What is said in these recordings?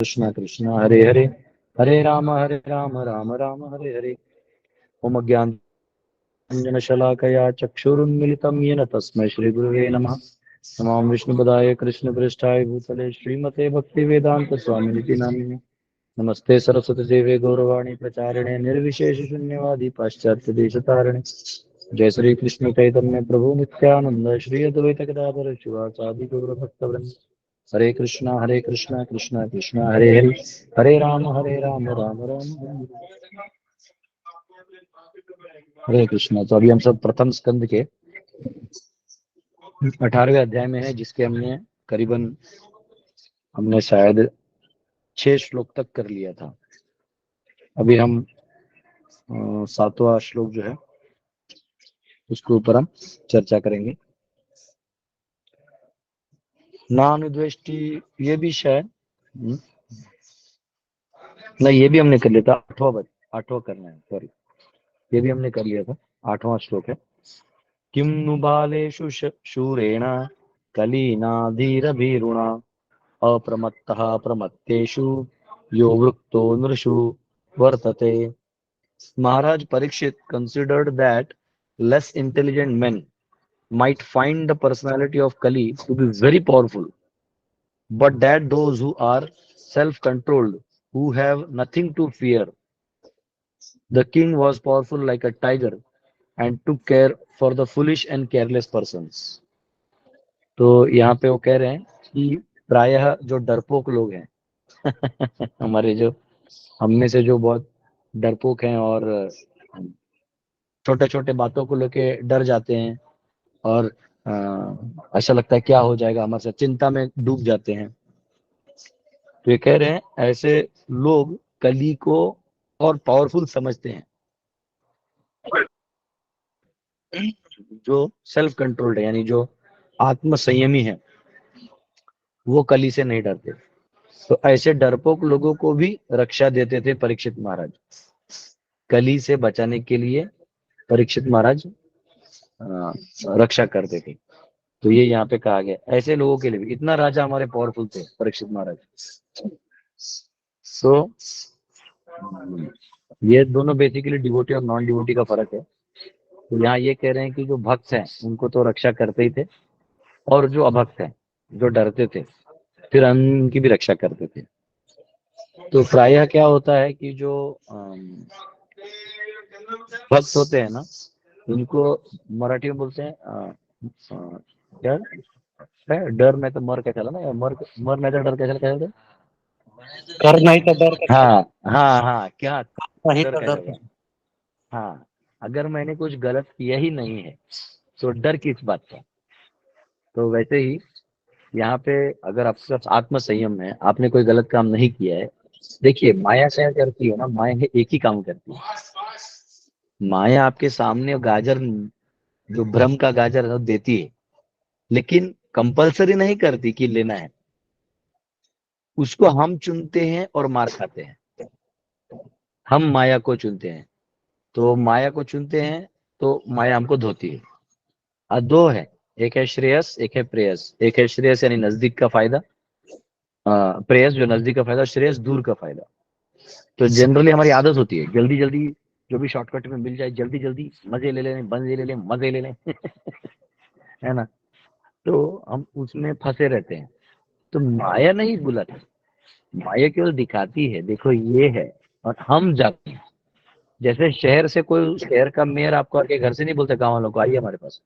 कृष्ण कृष्ण हरे हरे, हरे राम राम राम हरे हरे। ओम अज्ञानञ्जनशलाकया चक्षुरुन्मिलितं येन तस्मै श्रीगुरुवे नमः। नमामि विष्णुपदाय कृष्णप्रेष्ठाय भूतले श्रीमते भक्तिवेदान्तस्वामिनिति नामिने। नमस्ते सरस्वती देवे गौरवाणी प्रचारिणे निर्विशेषशून्यवादी पाश्चात्यदेशतारिणे। जय श्री कृष्ण चैतन्य प्रभु नित्यानंद श्री अद्वैत गदाधर शिवासादि गौरभक्तवृंद। हरे कृष्णा कृष्णा कृष्णा हरे हरे, हरे राम राम राम हरे हरे। हरे कृष्णा। तो अभी हम सब प्रथम स्कंद के 18वें अध्याय में है, जिसके हमने शायद 6 श्लोक तक कर लिया था। अभी हम 7वां श्लोक जो है उसके ऊपर हम चर्चा करेंगे। नानुद्वेष्टि, ये भी शायद नहीं, ये भी हमने कर लिया था। 8वां करना है, सॉरी, ये भी हमने कर लिया था। 8वां श्लोक है, किम नु बालेषु शूरेण कलीनाधीरभीरुणा अप्रमत्तः प्रमत्तेषु यो वृक्तो नृषु वर्तते। Maharaj Parikshit considered that less intelligent men might find the personality of Kali to be very powerful, but that those who are self-controlled, who have nothing to fear. The king was powerful like a tiger and took care for the foolish and careless persons. तो यहाँ पे वो कह रहे हैं कि प्रायः जो डरपोक लोग हैं हमारे जो हम में से जो बहुत डरपोक हैं और छोटे छोटे बातों को लेके डर जाते हैं और ऐसा लगता है क्या हो जाएगा हमारे साथ, चिंता में डूब जाते हैं। तो ये कह रहे हैं ऐसे लोग कली को और पावरफुल समझते हैं। जो सेल्फ कंट्रोल्ड है, यानी जो आत्म संयमी है, वो कली से नहीं डरते। तो ऐसे डरपोक लोगों को भी रक्षा देते थे परीक्षित महाराज। कली से बचाने के लिए परीक्षित महाराज रक्षा करते थे। तो ये यहाँ पे कहा गया ऐसे लोगों के लिए भी। इतना राजा हमारे पावरफुल थे परीक्षित महाराज। सो ये दोनों बेसिकली डिवोटी और नॉन डिवोटी का फर्क है। तो यहाँ ये कह रहे हैं कि जो भक्त हैं उनको तो रक्षा करते ही थे, और जो अभक्त हैं, जो डरते थे, फिर हम उनकी भी रक्षा करते थे। तो प्रायः क्या होता है कि जो भक्त होते हैं ना, उनको मराठी में बोलते हैं क्या है, डर में तो मर के चला ना, मर नहीं तो डर के चला, कर नहीं तो डर का हाँ हाँ हाँ, क्या नहीं डर तो का डर चला। का। हाँ, अगर मैंने कुछ गलत किया ही नहीं है तो डर किस बात का। तो वैसे ही यहाँ पे अगर आपके पास आत्म संयम है, आपने कोई गलत काम नहीं किया है। देखिए माया क्या करती है ना, माया एक ही काम करती है। माया आपके सामने गाजर, जो भ्रम का गाजर है, वो देती है, लेकिन कंपलसरी नहीं करती कि लेना है। उसको हम चुनते हैं और मार खाते हैं। हम माया को चुनते हैं, तो माया को चुनते हैं तो माया हमको धोती है। दो है, एक है श्रेयस, एक है प्रेयस। एक है श्रेयस यानी नजदीक का फायदा, प्रेयस जो नजदीक का फायदा, श्रेयस दूर का फायदा। तो जनरली हमारी आदत होती है जल्दी जल्दी जो भी शॉर्टकट में मिल जाए जल्दी जल्दी मजे ले लें, मजे ले लें, मजे ले लें है ना। तो हम उसमें फंसे रहते हैं। तो माया नहीं बुलाती, माया केवल दिखाती है, देखो ये है, और हम जाते हैं। जैसे शहर से कोई शहर का मेयर आपको आके घर से नहीं बोलता गाँव वालों को आइए हमारे पास,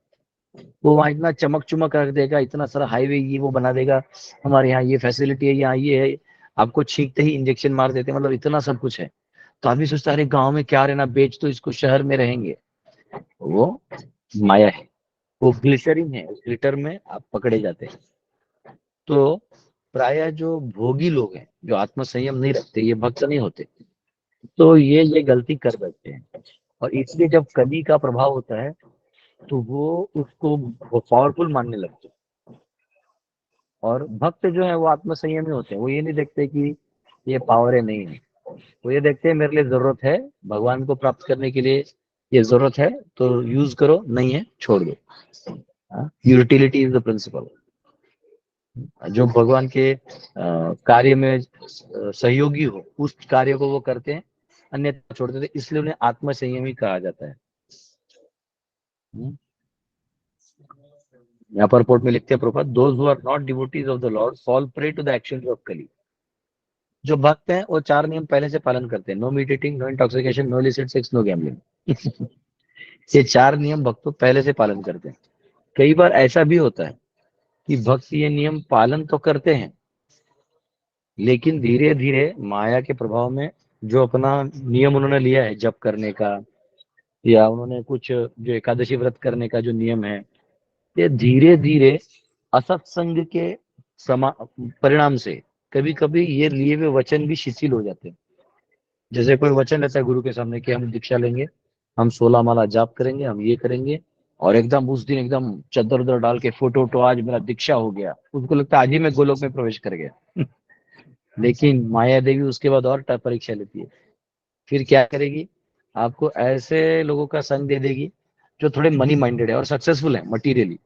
वो वहाँ इतना चमक चमक रख देगा, इतना सारा हाईवे ये वो बना देगा, हमारे यहाँ ये फैसिलिटी है, यहाँ ये है, आपको छींकते ही इंजेक्शन मार देते हैं, मतलब इतना सब कुछ है। तो आदमी सोचता है अरे गाँव में क्या रहना, बेच तो इसको, शहर में रहेंगे। वो माया है, वो ग्लिसरीन है, उस ग्लिटर में आप पकड़े जाते हैं। तो प्राय जो भोगी लोग हैं, जो आत्म संयम नहीं रखते, ये भक्त नहीं होते, तो ये गलती कर बैठते हैं। और इसलिए जब कली का प्रभाव होता है तो वो उसको पावरफुल मानने लगते हैं। और भक्त जो है वो आत्म संयमी होते हैं, वो ये नहीं देखते कि ये पावर है, नहीं है। वो ये देखते हैं मेरे लिए जरूरत है, भगवान को प्राप्त करने के लिए ये जरूरत है, तो यूज करो, नहीं है छोड़ दो। Utility is the principle. जो भगवान के कार्य में सहयोगी हो उस कार्य को वो करते हैं, अन्यथा छोड़ देते हैं, इसलिए उन्हें आत्म संयमी कहा जाता है। हम्म। यहाँ पर पोर्ट में लिखते हैं Prabhupada, those who are not devotees of the lord fall prey to the actions of Kali. जो भक्त हैं वो 4 नियम पहले से पालन करते हैं, no meat eating, no intoxication, no illicit sex, no gambling. ये 4 नियम भक्त तो पहले से पालन करते हैं। कई बार ऐसा भी होता है कि भक्त ये नियम पालन तो करते हैं, लेकिन धीरे धीरे माया के प्रभाव में जो अपना नियम उन्होंने लिया है जप करने का, या उन्होंने कुछ जो एकादशी व्रत करने का जो नियम है, ये धीरे धीरे असत्संग के समा परिणाम से कभी कभी ये लिए हुए वचन भी शिथिल हो जाते हैं। जैसे कोई वचन रहता है गुरु के सामने कि हम दीक्षा लेंगे, हम 16 माला जाप करेंगे, हम ये करेंगे, और एकदम उस दिन एकदम चद्दर उदर डाल के फोटो आज मेरा दीक्षा हो गया, उसको लगता है आज ही मैं गोलोक में प्रवेश कर गया। लेकिन माया देवी उसके बाद और परीक्षा लेती है। फिर क्या करेगी, आपको ऐसे लोगों का संग दे देगी जो थोड़े मनी माइंडेड है और सक्सेसफुल है मटीरियली।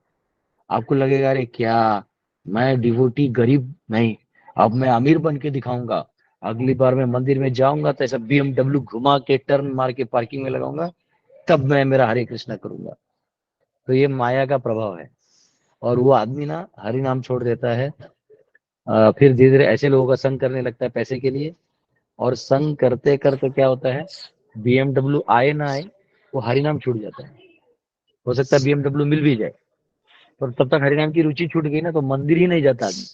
आपको लगेगा अरे क्या, मैं डिवोटी गरीब नहीं, अब मैं अमीर बन के दिखाऊंगा, अगली बार मैं मंदिर में जाऊंगा तो ऐसा BMW घुमा के टर्न मार के पार्किंग में लगाऊंगा, तब मैं मेरा हरे कृष्णा करूंगा। तो ये माया का प्रभाव है। और वो आदमी ना हरि नाम छोड़ देता है, फिर धीरे धीरे ऐसे लोगों का संग करने लगता है पैसे के लिए, और संग करते करते क्या होता है, BMW आए ना आए, वो हरि नाम छूट जाता है। हो सकता है BMW मिल भी जाए, पर तब तक हरिनाम की रुचि छूट गई ना, तो मंदिर ही नहीं जाता आदमी।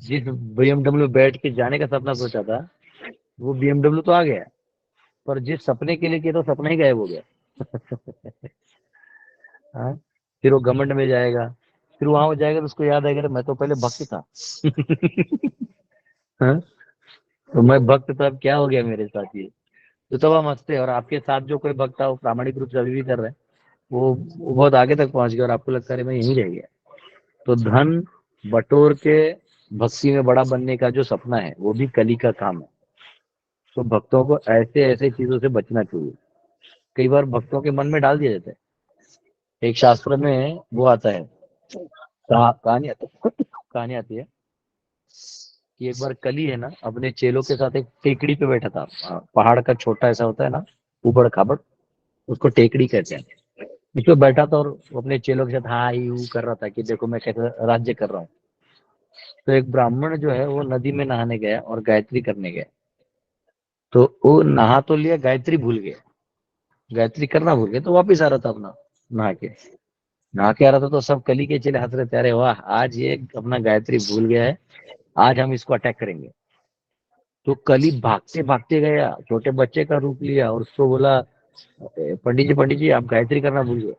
जिस BMW बैठ के जाने का सपना सोचा था, वो BMW तो आ गया, पर जिस सपने के लिए किया तो सपना ही गायब हो गया। हाँ? फिर वो घमंड में जाएगा, फिर वहां हो जाएगा तो उसको याद आएगा मैं तो पहले भक्त था। हाँ? तो मैं भक्त था, अब क्या हो गया मेरे साथ ये। तो तब हम हंसते हैं, और आपके साथ जो कोई भक्त था वो प्रामाणिक रूप से अभी भी कर रहा है, वो बहुत आगे तक पहुंच गया, और आपको लगता है मैं यहीं रह गया। तो धन बटोर के भक्ति में बड़ा बनने का जो सपना है वो भी कली का काम है। तो भक्तों को ऐसे ऐसे चीजों से बचना चाहिए। कई बार भक्तों के मन में डाल दिया जाता है। एक शास्त्र में वो आता है, कहानी आती है कि एक बार कली है ना अपने चेलों के साथ एक टेकड़ी पे बैठा था। पहाड़ का छोटा ऐसा होता है ना, ऊबड़ खाबड़, उसको टेकड़ी कहते हैं। उस पे बैठा था और वो अपने चेलों के साथ हाँ यू कर रहा था कि देखो मैं कैसे राज्य कर रहा हूँ। तो एक ब्राह्मण जो है वो नदी में नहाने गया और गायत्री करने गया। तो वो नहा तो लिया, गायत्री भूल गया, गायत्री करना भूल गया, तो वापिस आ रहा था अपना नहा के आ रहा था। तो सब कली के चेले हंस रहे थे, अरे वाह आज ये अपना गायत्री भूल गया है, आज हम इसको अटैक करेंगे। तो कली भागते भागते गया, छोटे बच्चे का रूप लिया, और उसको बोला पंडित जी आप गायत्री करना भूल गए।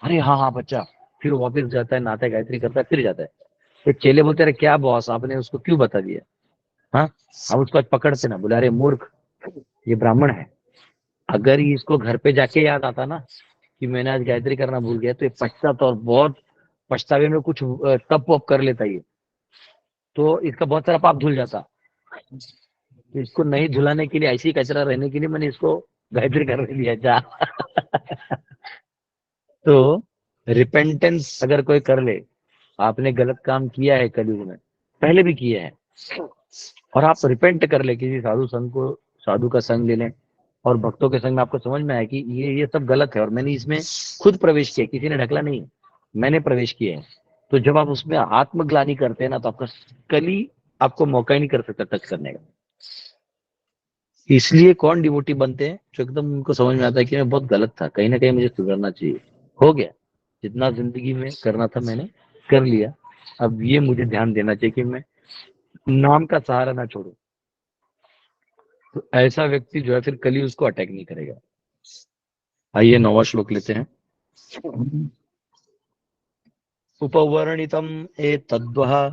अरे हाँ हाँ बच्चा। फिर वापिस जाता है, नहाता है, गायत्री करता है, फिर जाता है। तो चेले बोलते रहे क्या बॉस आपने उसको क्यों बता दिया। हाँ, अब उसको आज पकड़ते ना, बोले अरे मूर्ख, ये ब्राह्मण है, अगर ये इसको घर पे जाके याद आता ना कि मैंने आज गायत्री करना भूल गया, तो ये पछताता और बहुत पछतावे में कुछ तप वप कर लेता ये, तो इसका बहुत सारा पाप धुल जाता। तो इसको नहीं धुलाने के लिए, ऐसी कचरा रहने के लिए मैंने इसको गायत्री करने दिया जा। तो रिपेंटेंस अगर कोई कर ले, आपने गलत काम किया है कलयुग में, पहले भी किया है, और आप रिपेंट कर ले, किसी साधु का संग ले लें, और भक्तों के संग में आपको समझ में आया कि ये सब गलत है और मैंने इसमें खुद प्रवेश किया, किसी ने ढकला नहीं, मैंने प्रवेश किया है। तो जब आप उसमें आत्मग्लानि करते हैं ना, तो आपका कली आपको मौका ही नहीं कर सकता टच करने का। इसलिए कौन डिवोटी बनते हैं, जो एकदम उनको समझ में आता है कि मैं बहुत गलत था, कहीं ना कहीं मुझे सुधरना चाहिए, हो गया जितना जिंदगी में करना था मैंने कर लिया, अब ये मुझे ध्यान देना चाहिए कि मैं नाम का सहारा ना छोड़ू। तो ऐसा व्यक्ति जो है फिर कली उसको अटैक नहीं करेगा। आइए 9वां श्लोक लेते हैं। उपवर्णितम एतद्वः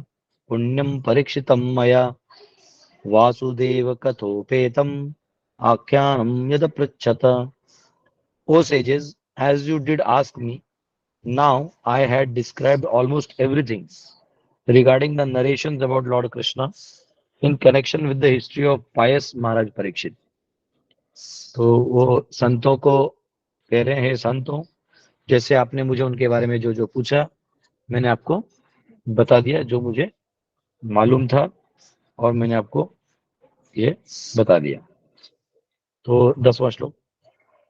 पुण्यम परीक्षितम मया वासुदेव कथोपेतम आख्यानम यद पृच्छत। O sages, as you did ask me, now I had described almost everything regarding the narrations about Lord Krishna in connection with the history of pious Maharaj Parikshit. तो वो संतों को कह रहे हैं, संतों जैसे आपने मुझे उनके बारे में जो जो पूछा मैंने आपको बता दिया जो मुझे मालूम था और मैंने आपको ये बता दिया। तो 10वां श्लोक,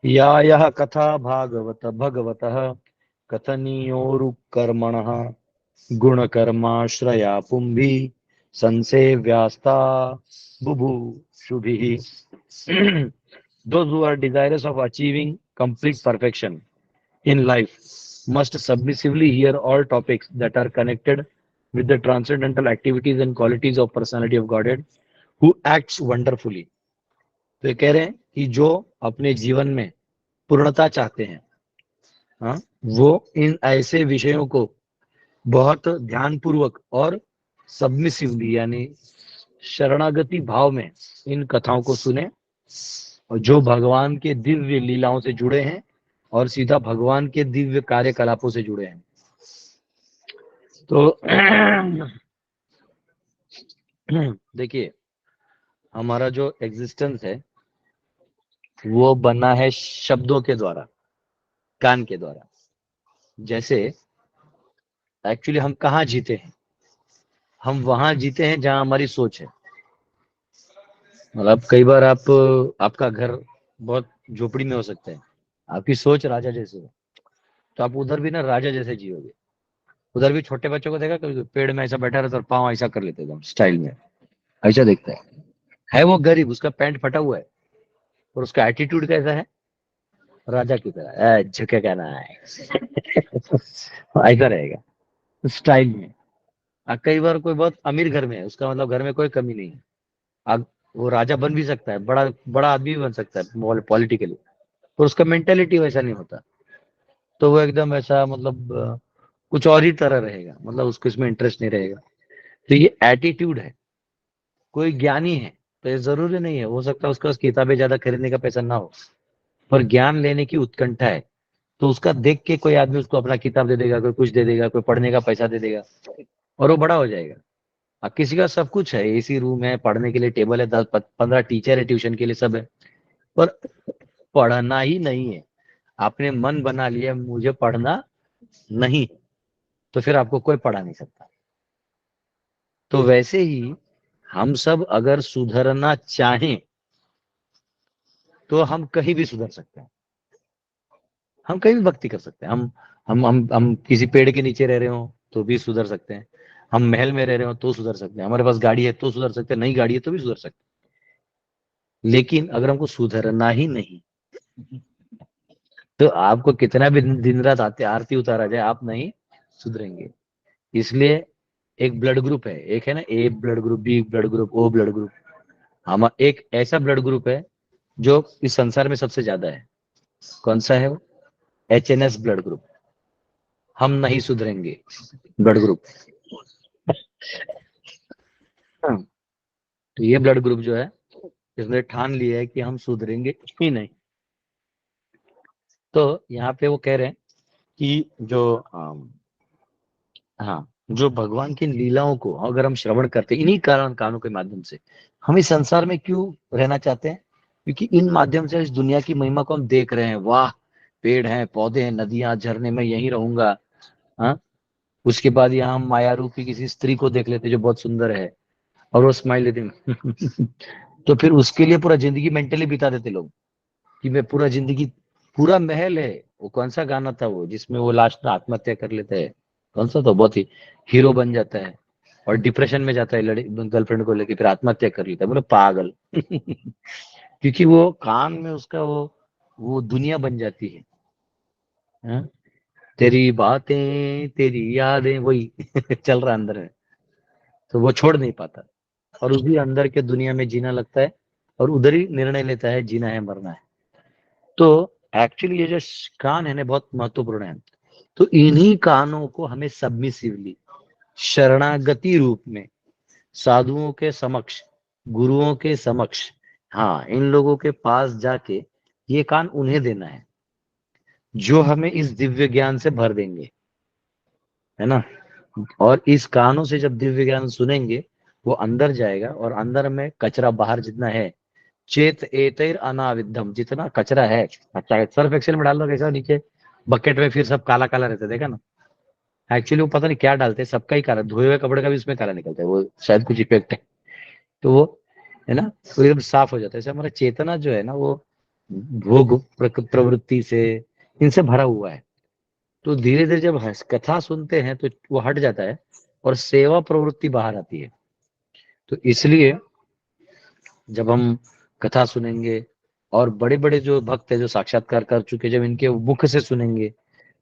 या यह कथा भागवत भगवतः कथनीयोरुकर्मणः गुणकर्माश्रया पुंभी संसेव्यास्ता बुभुक्षुभिः। Those who are desirous of achieving complete perfection in life must submissively hear all topics that are connected with the transcendental activities and qualities of personality of Godhead who acts wonderfully। तो ये कह रहे हैं कि जो अपने जीवन में पूर्णता चाहते हैं, हाँ, वो इन ऐसे विषयों को बहुत ध्यानपूर्वक और सबमिसिवली यानी शरणागति भाव में इन कथाओं को सुने, और जो भगवान के दिव्य लीलाओं से जुड़े हैं और सीधा भगवान के दिव्य कार्यकलापों से जुड़े हैं। तो देखिए, हमारा जो एग्जिस्टेंस है वो बना है शब्दों के द्वारा, कान के द्वारा। जैसे एक्चुअली हम कहाँ जीते हैं? हम वहां जीते हैं जहां हमारी सोच है। मतलब कई बार आपका घर बहुत झोपड़ी में हो सकता है, आपकी सोच राजा जैसे हो, तो आप उधर भी ना राजा जैसे जियोगे। उधर भी छोटे बच्चों को देखा कभी, पेड़ में ऐसा बैठा रहता और पाँव ऐसा कर लेते एकदम स्टाइल में, ऐसा दिखता है वो गरीब, उसका पैंट फटा हुआ है और उसका एटीट्यूड कैसा है, राजा की तरह, झुके कहना है ऐसा रहेगा स्टाइल में। कई बार कोई बहुत अमीर घर में है, उसका मतलब घर में कोई कमी नहीं है, वो राजा बन भी सकता है, बड़ा बड़ा आदमी भी बन सकता है पॉलिटिकली, पर उसका मेंटेलिटी वैसा नहीं होता। तो वो एकदम ऐसा मतलब कुछ और ही तरह रहेगा, मतलब उसको इसमें इंटरेस्ट नहीं रहेगा। तो ये एटीट्यूड है। कोई ज्ञानी है तो ये जरूरी नहीं है, हो सकता है उसके पास किताबें ज्यादा खरीदने का पैसा ना हो, पर ज्ञान लेने की उत्कंठा है, तो उसका देख के कोई आदमी उसको अपना किताब दे देगा, कोई कुछ दे देगा, कोई पढ़ने का पैसा दे देगा और वो बड़ा हो जाएगा। अब किसी का सब कुछ है, एसी रूम है, पढ़ने के लिए टेबल है, 10-15 टीचर है, ट्यूशन के लिए सब है, पर पढ़ना ही नहीं है। आपने मन बना लिया मुझे पढ़ना नहीं, तो फिर आपको कोई पढ़ा नहीं सकता। तो वैसे ही हम सब अगर सुधरना चाहें तो हम कहीं भी सुधर सकते हैं, हम कहीं भी भक्ति कर सकते हैं। हम किसी पेड़ के नीचे रह रहे हो तो भी सुधर सकते हैं, हम महल में रह रहे हो तो सुधर सकते हैं, हमारे पास गाड़ी है तो सुधर सकते हैं, नई गाड़ी है तो भी सुधर सकते हैं। लेकिन अगर हमको सुधरना ही नहीं, तो आपको कितना भी दिन रात आते आरती उतारा जाए, आप नहीं सुधरेंगे। इसलिए एक ब्लड ग्रुप है, एक है ना A blood group, B blood group, O blood group. हम एक ऐसा ब्लड ग्रुप है जो इस संसार में सबसे ज्यादा है। कौन सा है वो? HNS blood group. हम नहीं सुधरेंगे ब्लड ग्रुप। हाँ, तो ये ब्लड ग्रुप जो है, इसने ठान लिया है कि हम सुधरेंगे ही नहीं। तो यहाँ पे वो कह रहे हैं कि जो हाँ, जो भगवान की लीलाओं को अगर हम श्रवण करते हैं इन्हीं कानों के माध्यम से, हम इस संसार में क्यों रहना चाहते हैं? क्योंकि इन माध्यम से इस दुनिया की महिमा को हम देख रहे हैं। वाह, पेड़ हैं, पौधे हैं, नदियां, झरने, मैं यहीं रहूंगा। हाँ, उसके बाद यहाँ हम माया रूपी किसी स्त्री को देख लेते जो बहुत सुंदर है और वो स्माइल देते तो फिर उसके लिए पूरा जिंदगी मेंटली बिता देते लोग कि मैं पूरा जिंदगी, पूरा महल है। वो कौन सा गाना था वो जिसमें वो लास्ट में आत्महत्या कर लेता है? कौन सा? तो बहुत ही हीरो बन जाता है और डिप्रेशन में जाता है, लड़े गर्लफ्रेंड को लेके, फिर आत्महत्या कर लेता है। बोले पागल क्योंकि वो कान में उसका वो दुनिया बन जाती है। हाँ? तेरी बातें तेरी यादें वही चल रहा है अंदर में, तो वो छोड़ नहीं पाता और उसी अंदर के दुनिया में जीना लगता है और उधर ही निर्णय लेता है जीना है मरना है। तो एक्चुअली ये जो कान है ना बहुत महत्वपूर्ण है। तो इन्हीं कानों को हमें सबमिसिवली शरणागति रूप में साधुओं के समक्ष, गुरुओं के समक्ष, हाँ, इन लोगों के पास जाके ये कान उन्हें देना है जो हमें इस दिव्य ज्ञान से भर देंगे, है ना। और इस कानों से जब दिव्य ज्ञान सुनेंगे वो अंदर जाएगा और अंदर में कचरा बाहर जितना है, चेत एतैर अनाविद्धम, जितना कचरा है, अच्छा सर्फ एक्सेल में डाल दो कैसा नीचे बकेट में, फिर सब काला काला रहता है, देखा ना। एक्चुअली वो पता नहीं क्या डालते हैं, सबका ही काला, धोए हुए कपड़े का भी उसमें काला निकलता है, वो शायद कुछ इफेक्ट है। तो वो है ना, वो एकदम साफ हो जाता है। ऐसे हमारा चेतना जो है ना, वो भोग प्रवृत्ति से, इनसे भरा हुआ है। तो धीरे धीरे जब कथा सुनते हैं तो वो हट जाता है और सेवा प्रवृत्ति बाहर आती है। तो इसलिए जब हम कथा सुनेंगे और बड़े बड़े जो भक्त है, जो साक्षात्कार कर चुके, जब इनके मुख से सुनेंगे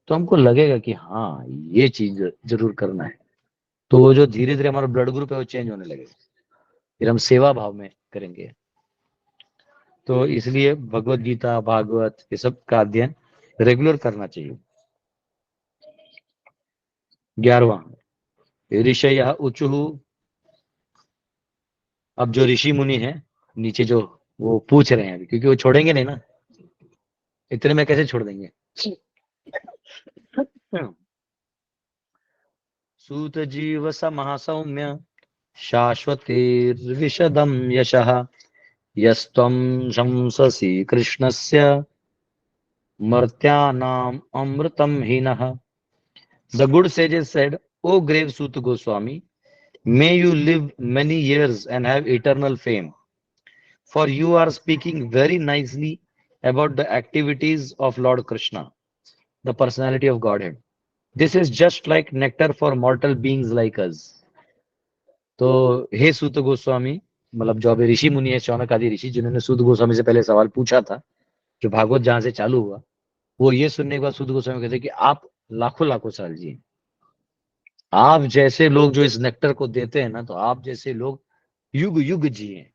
तो हमको लगेगा कि हाँ, ये चीज जरूर करना है। तो वो जो धीरे धीरे हमारा ब्लड ग्रुप है वो चेंज होने लगेगा, फिर हम सेवा भाव में करेंगे। तो इसलिए भगवत गीता, भागवत, ये सब का अध्ययन रेगुलर करना चाहिए। 11वां, ऋषय ऊचुः। अब जो ऋषि मुनि है नीचे, जो वो पूछ रहे हैं अभी, क्योंकि वो छोड़ेंगे नहीं ना, इतने में कैसे छोड़ देंगे। सूत जीव समः सौम्य शाश्वतीर्विशदं यशः यस्त्वं शंससि कृष्णस्य मर्त्यानाम् अमृतं हीनः। The good sages said, O grave Suta Goswami, may you live many years and have eternal fame, for you are speaking very nicely about the activities of Lord Krishna, the personality of Godhead. This is just like nectar for mortal beings like us. तो हे सूत गोस्वामी, मतलब जो अभी ऋषि मुनि है, शौनक आदि ऋषि, जिन्होंने सूत गोस्वामी से पहले सवाल पूछा था, जो भागवत जहां से चालू हुआ, वो ये सुनने के बाद सूत गोस्वामी कहते हैं कि आप लाखों लाखों साल जिए। आप जैसे लोग जो इस नेक्टर को देते हैं ना, तो आप जैसे लोग युग युग जिए,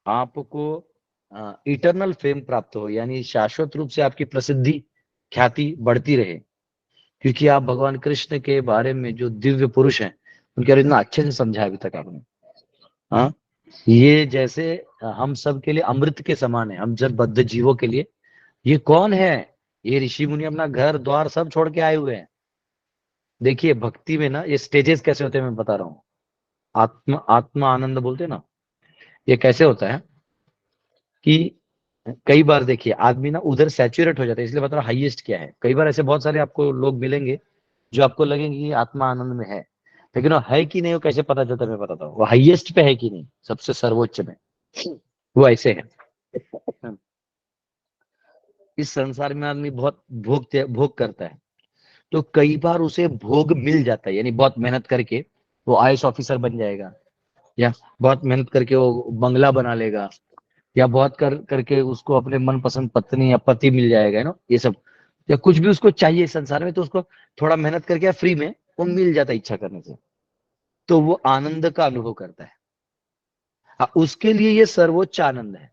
आपको इटरनल फेम प्राप्त हो, यानी शाश्वत रूप से आपकी प्रसिद्धि, ख्याति बढ़ती रहे, क्योंकि आप भगवान कृष्ण के बारे में जो दिव्य पुरुष हैं उनके बारे में इतना अच्छे से समझाया अभी तक आपने। हाँ, ये जैसे हम सब के लिए अमृत के समान है, हम जब बद्ध जीवों के लिए। ये कौन है? ये ऋषि मुनि अपना घर द्वार सब छोड़ के आए हुए हैं। देखिए भक्ति में ना ये स्टेजेस कैसे होते हैं मैं बता रहा हूँ। आत्म आत्मा आनंद बोलते हैं ना, ये कैसे होता है कि कई बार देखिए आदमी ना उधर सैचुरेट हो जाता है, इसलिए बता रहा हाईएस्ट क्या है। कई बार ऐसे बहुत सारे आपको लोग मिलेंगे जो आपको लगेंगे कि आत्मा आनंद में है, लेकिन वो है कि नहीं, वो कैसे पता चलता है मैं बताता हूँ। वो हाईएस्ट पे है कि नहीं, सबसे सर्वोच्च में, वो ऐसे है। इस संसार में आदमी बहुत भोग करता है, तो कई बार उसे भोग मिल जाता है, यानी बहुत मेहनत करके वो आईएएस ऑफिसर बन जाएगा, या बहुत मेहनत करके वो बंगला बना लेगा, या बहुत करके उसको अपने मनपसंद पत्नी या पति मिल जाएगा, ना ये सब, या कुछ भी उसको चाहिए संसार में, तो उसको थोड़ा मेहनत करके फ्री में वो मिल जाता है इच्छा करने से, तो वो आनंद का अनुभव करता है। उसके लिए ये सर्वोच्च आनंद है।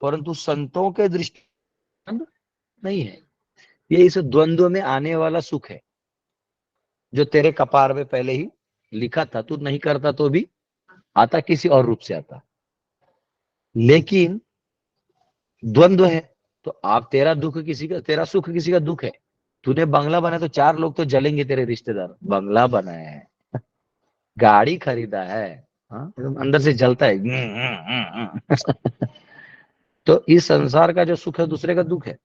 परंतु संतों के दृष्टि आनंद नहीं है, ये इस द्वंद्व में आने वाला सुख है, जो तेरे कपार में पहले ही लिखा था, तू नहीं करता तो भी आता किसी और रूप से आता। लेकिन द्वंद्व है, तो आप, तेरा दुख किसी का, तेरा सुख किसी का दुख है। तूने बंगला बनाया तो चार लोग तो जलेंगे, तेरे रिश्तेदार। बंगला बनाया है, गाड़ी खरीदा है, हाँ, एकदम अंदर से जलता है। तो इस संसार का जो सुख है दूसरे का दुख है,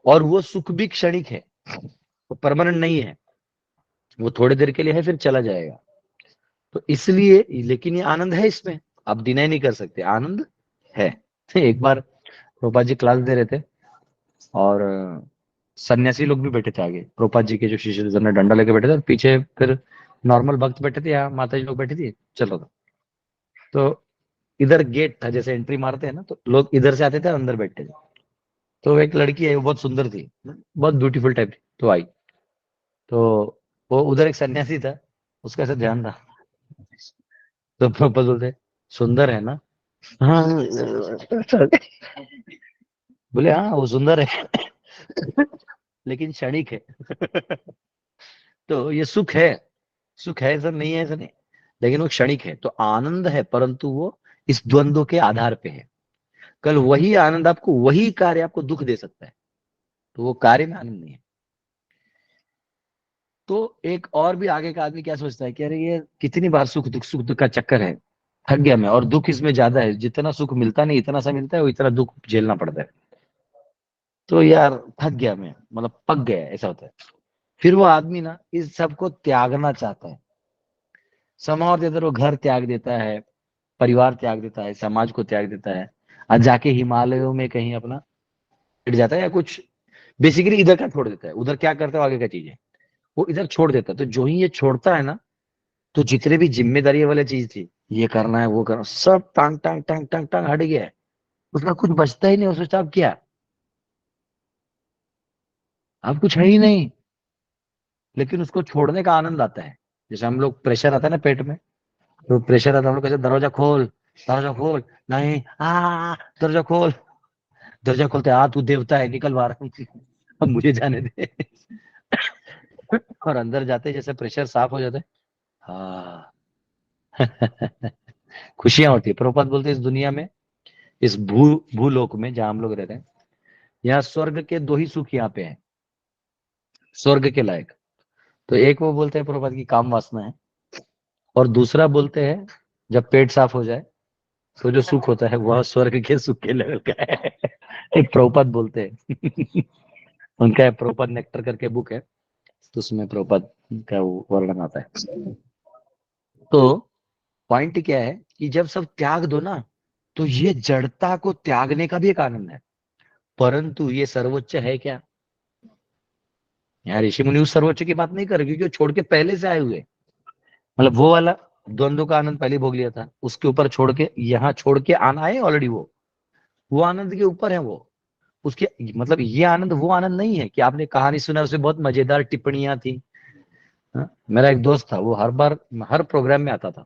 और वो सुख भी क्षणिक है, वो परमानेंट नहीं है, वो थोड़ी देर के लिए है फिर चला जाएगा। तो इसलिए, लेकिन ये आनंद है इसमें, आप डिनाई नहीं कर सकते, आनंद है। एक बार प्रोपा जी क्लास दे रहे थे, और सन्यासी लोग भी बैठे थे आगे, प्रोपात जी के जो शिष्य थे डंडा लेके बैठे थे, और पीछे फिर नॉर्मल भक्त बैठे थे या माता जी लोग बैठी थी, चलो था। तो इधर गेट था, जैसे एंट्री मारते हैं ना, तो लोग इधर से आते थे, अंदर बैठते थे। तो एक लड़की है, वो बहुत सुंदर थी, बहुत ब्यूटीफुल टाइप थी, तो आई। तो वो उधर एक सन्यासी था, उसका ऐसा ध्यान था, तो प्रोपा बोलते, सुंदर है ना? हाँ। बोले हाँ वो सुंदर है, लेकिन क्षणिक है। तो ये सुख है, सुख है, ऐसा नहीं है, ऐसा नहीं, लेकिन वो क्षणिक है। तो आनंद है, परंतु वो इस द्वंद्व के आधार पे है। कल वही आनंद आपको, वही कार्य आपको दुख दे सकता है, तो वो कार्य में आनंद नहीं है। तो एक और भी आगे का आदमी क्या सोचता है कि अरे ये कितनी बार सुख दुख का चक्कर है, थक गया मैं, और दुख इसमें ज्यादा है, जितना सुख मिलता नहीं, इतना सा मिलता है, वो इतना दुख झेलना पड़ता है। तो यार थक गया मैं, मतलब पक गया, ऐसा होता है। फिर वो आदमी ना इस सबको त्यागना चाहता है, समाव देता है, वो घर त्याग देता है, परिवार त्याग देता है, समाज को त्याग देता है, और जाके हिमालयों में कहीं अपना बैठ जाता है, या कुछ बेसिकली इधर का छोड़ देता है। उधर क्या करता है वो आगे का चीज है, वो इधर छोड़ देता है। तो जो ही ये छोड़ता है ना, तो जितने भी जिम्मेदारी वाली चीज थी, ये करना है वो करना, सब टांग टांग टांग टांग टांग हट गया है। उसका कुछ बचता ही नहीं। वो सोचता अब क्या, अब कुछ है ही नहीं। लेकिन उसको छोड़ने का आनंद आता है। जैसे हम लोग, प्रेशर आता है ना पेट में, तो प्रेशर आता है, हम लोग कैसे, दरवाजा खोल, दरवाजा खोल, नहीं, दरवाजा खोल, दरवाजा खोलते, तू देवता है, निकल बाहर, अब मुझे जाने दे। और अंदर जाते जैसे प्रेशर साफ हो जाता है, हाँ। खुशियां होती है। प्रभुपाद बोलते हैं इस दुनिया में, इस भूलोक में जहां हम लोग रहते हैं, यहाँ स्वर्ग के दो ही सुख यहाँ पे हैं, स्वर्ग के लायक। तो एक वो बोलते हैं प्रभुपाद की काम वासना है, और दूसरा बोलते हैं जब पेट साफ हो जाए तो जो सुख होता है वह स्वर्ग के सुख के लेवल का है। एक प्रभुपाद बोलते हैं। उनका प्रभुपाद नेक्टर करके बुक है, तो उसमें प्रभुपाद का वो वर्णन आता है। तो पॉइंट क्या है कि जब सब त्याग दो ना, तो ये जड़ता को त्यागने का भी एक आनंद है। परंतु ये सर्वोच्च है क्या? यहाँ ऋषि मुनि उस सर्वोच्च की बात नहीं कर रहे, क्योंकि वो छोड़ के पहले से आए हुए। मतलब वो वाला द्वंद्व का आनंद पहले भोग लिया था, उसके ऊपर छोड़ के यहाँ छोड़ के आना है ऑलरेडी। वो आनंद के ऊपर है वो। उसके मतलब ये आनंद वो आनंद नहीं है कि आपने कहानी सुना उसमें बहुत मजेदार टिप्पणियां थी। हाँ? मेरा एक दोस्त था, वो हर बार हर प्रोग्राम में आता था,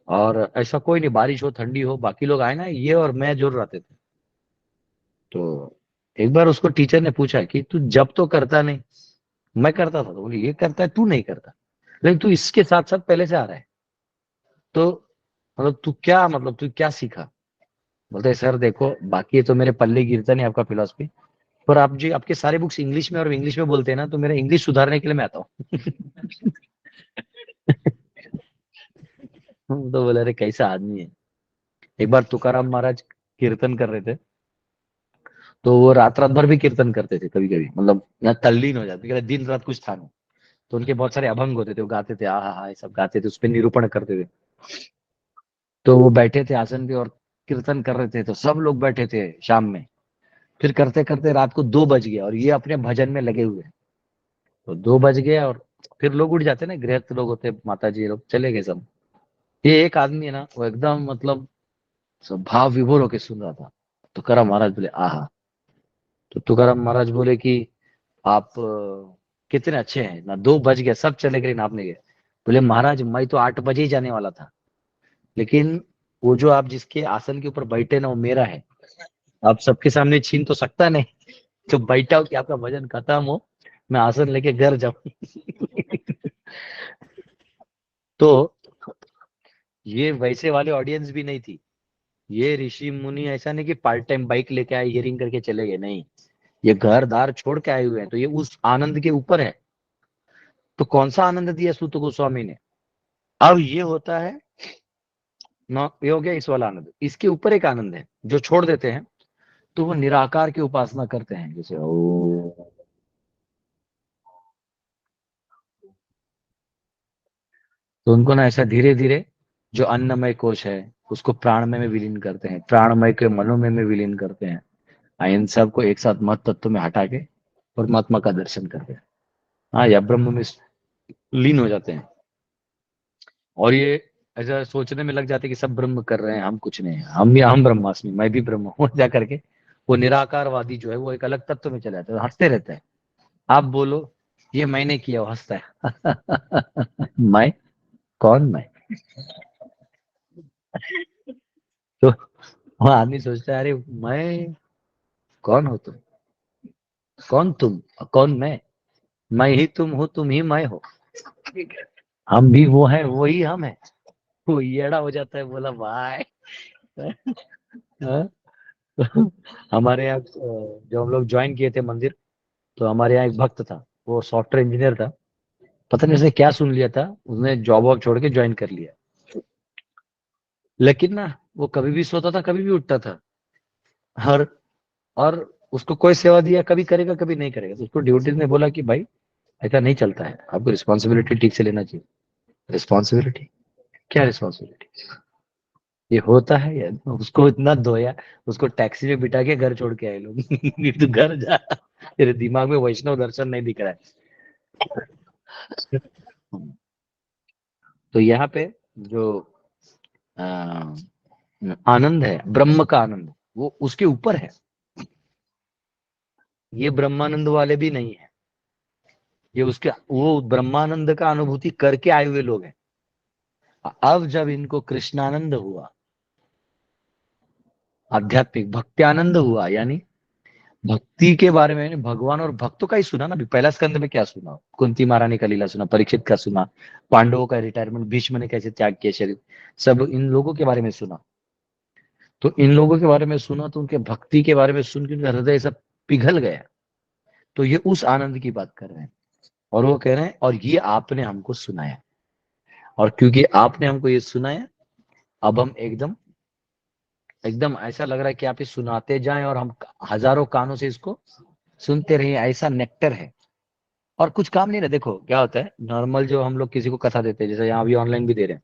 और ऐसा कोई नहीं, बारिश हो ठंडी हो, बाकी लोग आए ना, ये और मैं जरूर आते थे। तो एक बार उसको टीचर ने पूछा कि तू जब तो करता नहीं, मैं करता था। तो बोले ये करता है, तू नहीं करता, लेकिन तू इसके साथ साथ पहले से आ रहा है, तो मतलब तू क्या सीखा? बोलते हैं, सर देखो, बाकी तो मेरे पल्ले गिरता नहीं आपका फिलॉसफी, पर आप जी आपके सारे बुक्स इंग्लिश में और इंग्लिश में बोलते हैं ना, तो मेरा इंग्लिश सुधारने के लिए मैं आता हूँ। तो बोले अरे कैसा आदमी है। एक बार तुकाराम महाराज कीर्तन कर रहे थे, तो वो रात रात भर भी कीर्तन करते थे, कभी कभी मतलब यहाँ तल्लीन हो जाते, दिन रात कुछ था नहीं। तो उनके बहुत सारे अभंग होते थे, वो गाते थे, हा ये सब गाते थे, उस पर निरूपण करते थे। तो वो बैठे थे आसन पे और कीर्तन कर रहे थे, तो सब लोग बैठे थे शाम में। फिर करते करते रात को 2 बज गया, और ये अपने भजन में लगे हुए। तो 2 बज गए, और फिर लोग उठ जाते ना, गृहस्थ लोग होते, माता जी लोग चले गए सब। ये एक आदमी है ना, वो एकदम मतलब सब भाव विभोर होके सुन रहा था। तुकाराम महाराज बोले आहा। तो तुकाराम महाराज बोले कि आप कितने अच्छे हैं ना, 2 बज गए, सब चले गए, नापने गए। बोले महाराज मैं तो 8 बजे ही जाने वाला था, लेकिन वो जो आप जिसके आसन के ऊपर बैठे ना, वो मेरा है। आप सबके सामने छीन तो सकता नहीं, तो बैठा हो कि आपका भजन खत्म हो, मैं आसन लेके घर जाऊं। तो ये वैसे वाले ऑडियंस भी नहीं थी। ये ऋषि मुनि ऐसा नहीं कि पार्ट टाइम बाइक लेके आए, हियरिंग करके चले गए, नहीं। ये घर दार छोड़ के आए हुए हैं, तो ये उस आनंद के ऊपर है। तो कौन सा आनंद दिया सूत गोस्वामी ने? अब ये होता है ना, ये हो गया इस वाला आनंद। इसके ऊपर एक आनंद है जो छोड़ देते हैं, तो वो निराकार की उपासना करते हैं, जैसे ओ। तो उनको ना ऐसा धीरे धीरे, जो अन्नमय कोश है उसको प्राणमय में विलीन करते हैं, प्राणमय के मनोमय में विलीन करते हैं, और इन सबको एक साथ मत तत्व में हटा के परमात्मा का दर्शन करते हैं। हाँ, या ब्रह्म में लीन हो जाते हैं। और ये ऐसा सोचने में लग जाते हैं कि सब ब्रह्म कर रहे हैं, हम कुछ नहीं है, हम ब्रह्मास्मि, मैं भी ब्रह्म हूँ। जा करके वो निराकारवादी जो है वो एक अलग तत्व में चला जाता है, हंसते रहता है। आप बोलो ये मैंने किया, वो हंसता है। मैं कौन मैं? तो वो आदमी सोचता है, अरे मैं कौन हो तुम, कौन तुम, कौन मैं ही तुम हो, तुम ही मैं हो, हम भी वो है, वो ही हम है। वो येड़ा हो जाता है, बोला भाई। हाँ? हमारे यहाँ जब हम लोग ज्वाइन किए थे मंदिर, तो हमारे यहाँ एक भक्त था, वो सॉफ्टवेयर इंजीनियर था। पता नहीं उसने क्या सुन लिया था, उसने जॉब वॉब छोड़ के ज्वाइन कर लिया। लेकिन ना, वो कभी भी सोता था, कभी भी उठता था। और और उसको कोई सेवा दिया, कभी करेगा कभी नहीं करेगा। तो उसको ड्यूटी ने बोला कि भाई ऐसा नहीं चलता है। आपको रिस्पॉन्सिबिलिटी ठीक से लेना चाहिए। रिस्पॉन्सिबिलिटी, क्या रिस्पॉन्सिबिलिटी? ये होता है यार, उसको इतना धोया, उसको टैक्सी में बिठा के घर छोड़ के आए लोग। ये तू घर जा, तेरे दिमाग में वैष्णव दर्शन नहीं दिख रहा है। तो यहाँ पे जो अ, आनंद है, ब्रह्म का आनंद, वो उसके ऊपर है। ये ब्रह्मानंद वाले भी नहीं है, ये उसके, वो ब्रह्मानंद का अनुभूति करके आए हुए लोग हैं। अब जब इनको कृष्णानंद हुआ, आध्यात्मिक भक्त्यानंद हुआ, यानी भक्ति के बारे में भगवान और भक्तों का ही सुना ना। अभी पहला स्कंद में क्या सुना? कुंती महारानी का लीला सुना, परीक्षित का सुना, पांडवों का रिटायरमेंट, भीष्म ने कैसे त्याग किया शरीर, सब इन लोगों के बारे में सुना। तो इन लोगों के बारे में सुना तो उनके भक्ति के बारे में सुन के उनका हृदय सब पिघल गया। तो ये उस आनंद की बात कर रहे हैं। और वो कह रहे हैं, और ये आपने हमको सुनाया, और क्योंकि आपने हमको ये सुनाया, अब हम एकदम एकदम ऐसा लग रहा है कि आप ये सुनाते जाएं और हम हजारों कानों से इसको सुनते रहिए। ऐसा नेक्टर है, और कुछ काम नहीं ना। देखो क्या होता है, नॉर्मल जो हम लोग किसी को कथा देते हैं, जैसे यहाँ भी ऑनलाइन भी दे रहे हैं,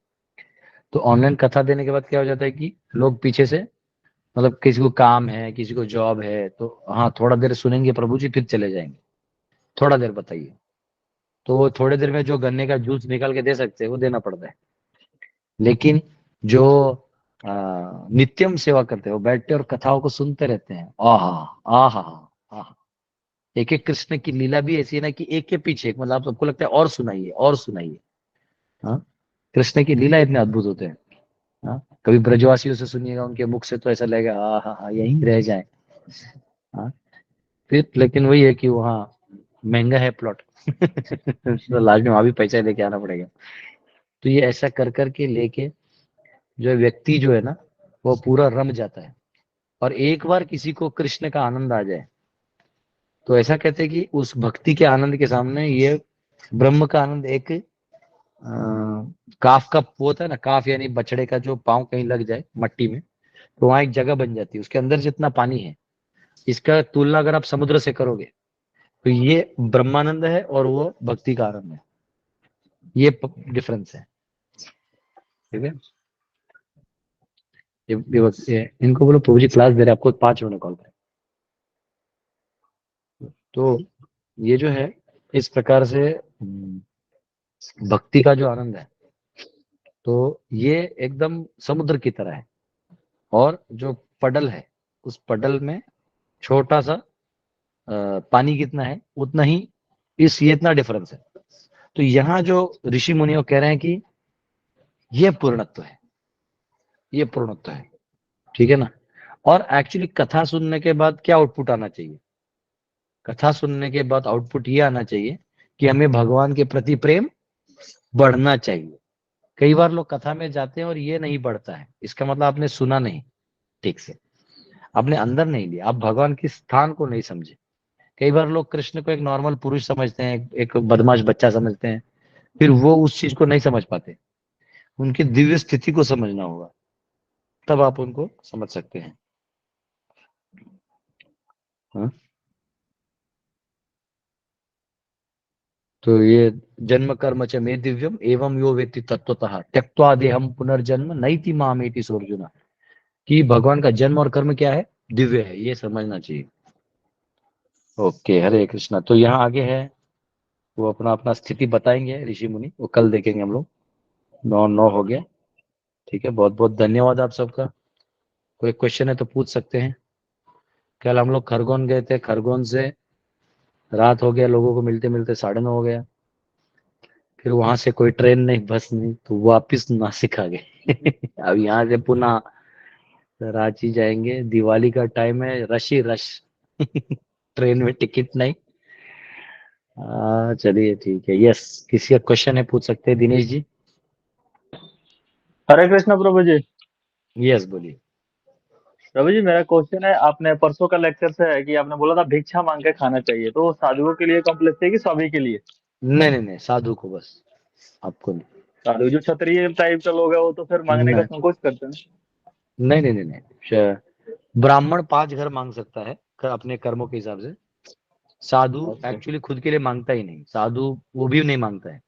तो ऑनलाइन कथा देने के बाद क्या हो जाता है कि लोग पीछे से, मतलब किसी को काम है, किसी को जॉब है, तो हाँ थोड़ा देर सुनेंगे प्रभु जी, फिर चले जाएंगे। थोड़ा देर बताइए, तो वो थोड़े देर में जो गन्ने का जूस निकाल के दे सकते हैं वो देना पड़ता है। लेकिन जो नित्यम सेवा करते हैं, वो बैठते और कथाओं को सुनते रहते हैं। आहा, आहा, आहा। एक एक कृष्ण की लीला भी ऐसी है ना कि एक के पीछे एक, मतलब आप सबको लगता है और सुनाइए और सुनाइए। हाँ, कृष्ण की लीला इतने अद्भुत होते हैं। हाँ, कभी ब्रजवासियों से सुनिएगा, उनके मुख से तो ऐसा लगेगा हाँ हाँ हाँ यहीं रह जाए। हाँ, फिर लेकिन वही है कि वहाँ महंगा है प्लॉट। तो लास्ट में वहां भी पैसा लेके आना पड़ेगा। तो ये ऐसा कर करके लेके जो व्यक्ति जो है ना, वो पूरा रम जाता है। और एक बार किसी को कृष्ण का आनंद आ जाए, तो ऐसा कहते हैं कि उस भक्ति के आनंद के सामने ये ब्रह्म का आनंद एक काफ का वो होता है ना, काफ यानी बछड़े का जो पाँव कहीं लग जाए मट्टी में, तो वहां एक जगह बन जाती है, उसके अंदर जितना पानी है, इसका तुलना अगर आप समुद्र से करोगे, तो ये ब्रह्मानंद है और वो भक्ति का आनंद है। ये डिफरेंस है। ठीक है। इनको बोलो प्रभु जी क्लास दे रहे हैं, आपको 5 मिनट कॉल करें। तो ये जो है, इस प्रकार से भक्ति का जो आनंद है, तो ये एकदम समुद्र की तरह है। और जो पडल है, उस पडल में छोटा सा पानी कितना है उतना ही इस, ये इतना डिफरेंस है। तो यहाँ जो ऋषि मुनियों कह रहे हैं कि ये पूर्णत्व है, ये पूर्णत्व है। ठीक है ना। और एक्चुअली कथा सुनने के बाद क्या आउटपुट आना चाहिए? कथा सुनने के बाद आउटपुट ये आना चाहिए कि हमें भगवान के प्रति प्रेम बढ़ना चाहिए। कई बार लोग कथा में जाते हैं और ये नहीं बढ़ता है, इसका मतलब आपने सुना नहीं ठीक से, आपने अंदर नहीं लिया, आप भगवान के स्थान को नहीं समझे। कई बार लोग कृष्ण को एक नॉर्मल पुरुष समझते हैं, एक बदमाश बच्चा समझते हैं, फिर वो उस चीज को नहीं समझ पाते। उनकी दिव्य स्थिति को समझना होगा, तब आप उनको समझ सकते हैं। हाँ? तो ये जन्म कर्म च मे दिव्यम एवं यो वेत्ति तत्वतः त्यक्त्वा देहम पुनर्जन्म नैति मामेति सोर्जुना, कि भगवान का जन्म और कर्म क्या है? दिव्य है, ये समझना चाहिए। ओके, हरे कृष्णा। तो यहाँ आगे है, वो अपना अपना स्थिति बताएंगे ऋषि मुनि, वो कल देखेंगे हम लोग। 9:09 हो गया। ठीक है, बहुत बहुत धन्यवाद आप सबका। कोई क्वेश्चन है तो पूछ सकते हैं। कल हम लोग खरगोन गए थे, खरगोन से रात हो गया, लोगों को मिलते मिलते 9:30 हो गया। फिर वहां से कोई ट्रेन नहीं, बस नहीं, तो वापिस नासिक आ गए। अब यहाँ से पुनः रांची जाएंगे, दिवाली का टाइम है, रश ही रश। ट्रेन में टिकट नहीं। चलिए ठीक है। यस, किसी का क्वेश्चन है पूछ सकते हैं, दिनेश जी। हरे कृष्ण प्रभु जी। यस, बोलिए। प्रभु जी मेरा क्वेश्चन है, आपने परसों का लेक्चर से है कि आपने बोला था भिक्षा मांग के खाना चाहिए, तो वो साधुओं के लिए कॉम्प्लेक्स है कि सभी के लिए? नहीं नहीं नहीं, साधु को बस, आपको नहीं। साधु जो क्षत्रिय टाइप के लोग है वो तो फिर मांगने का नहीं संकोच करते हैं। नहीं नहीं नहीं, नहीं। ब्राह्मण 5 घर मांग सकता है अपने कर्मों के हिसाब से। साधु अच्छा। एक्चुअली खुद के लिए मांगता ही नहीं, साधु वो भी नहीं मांगता है।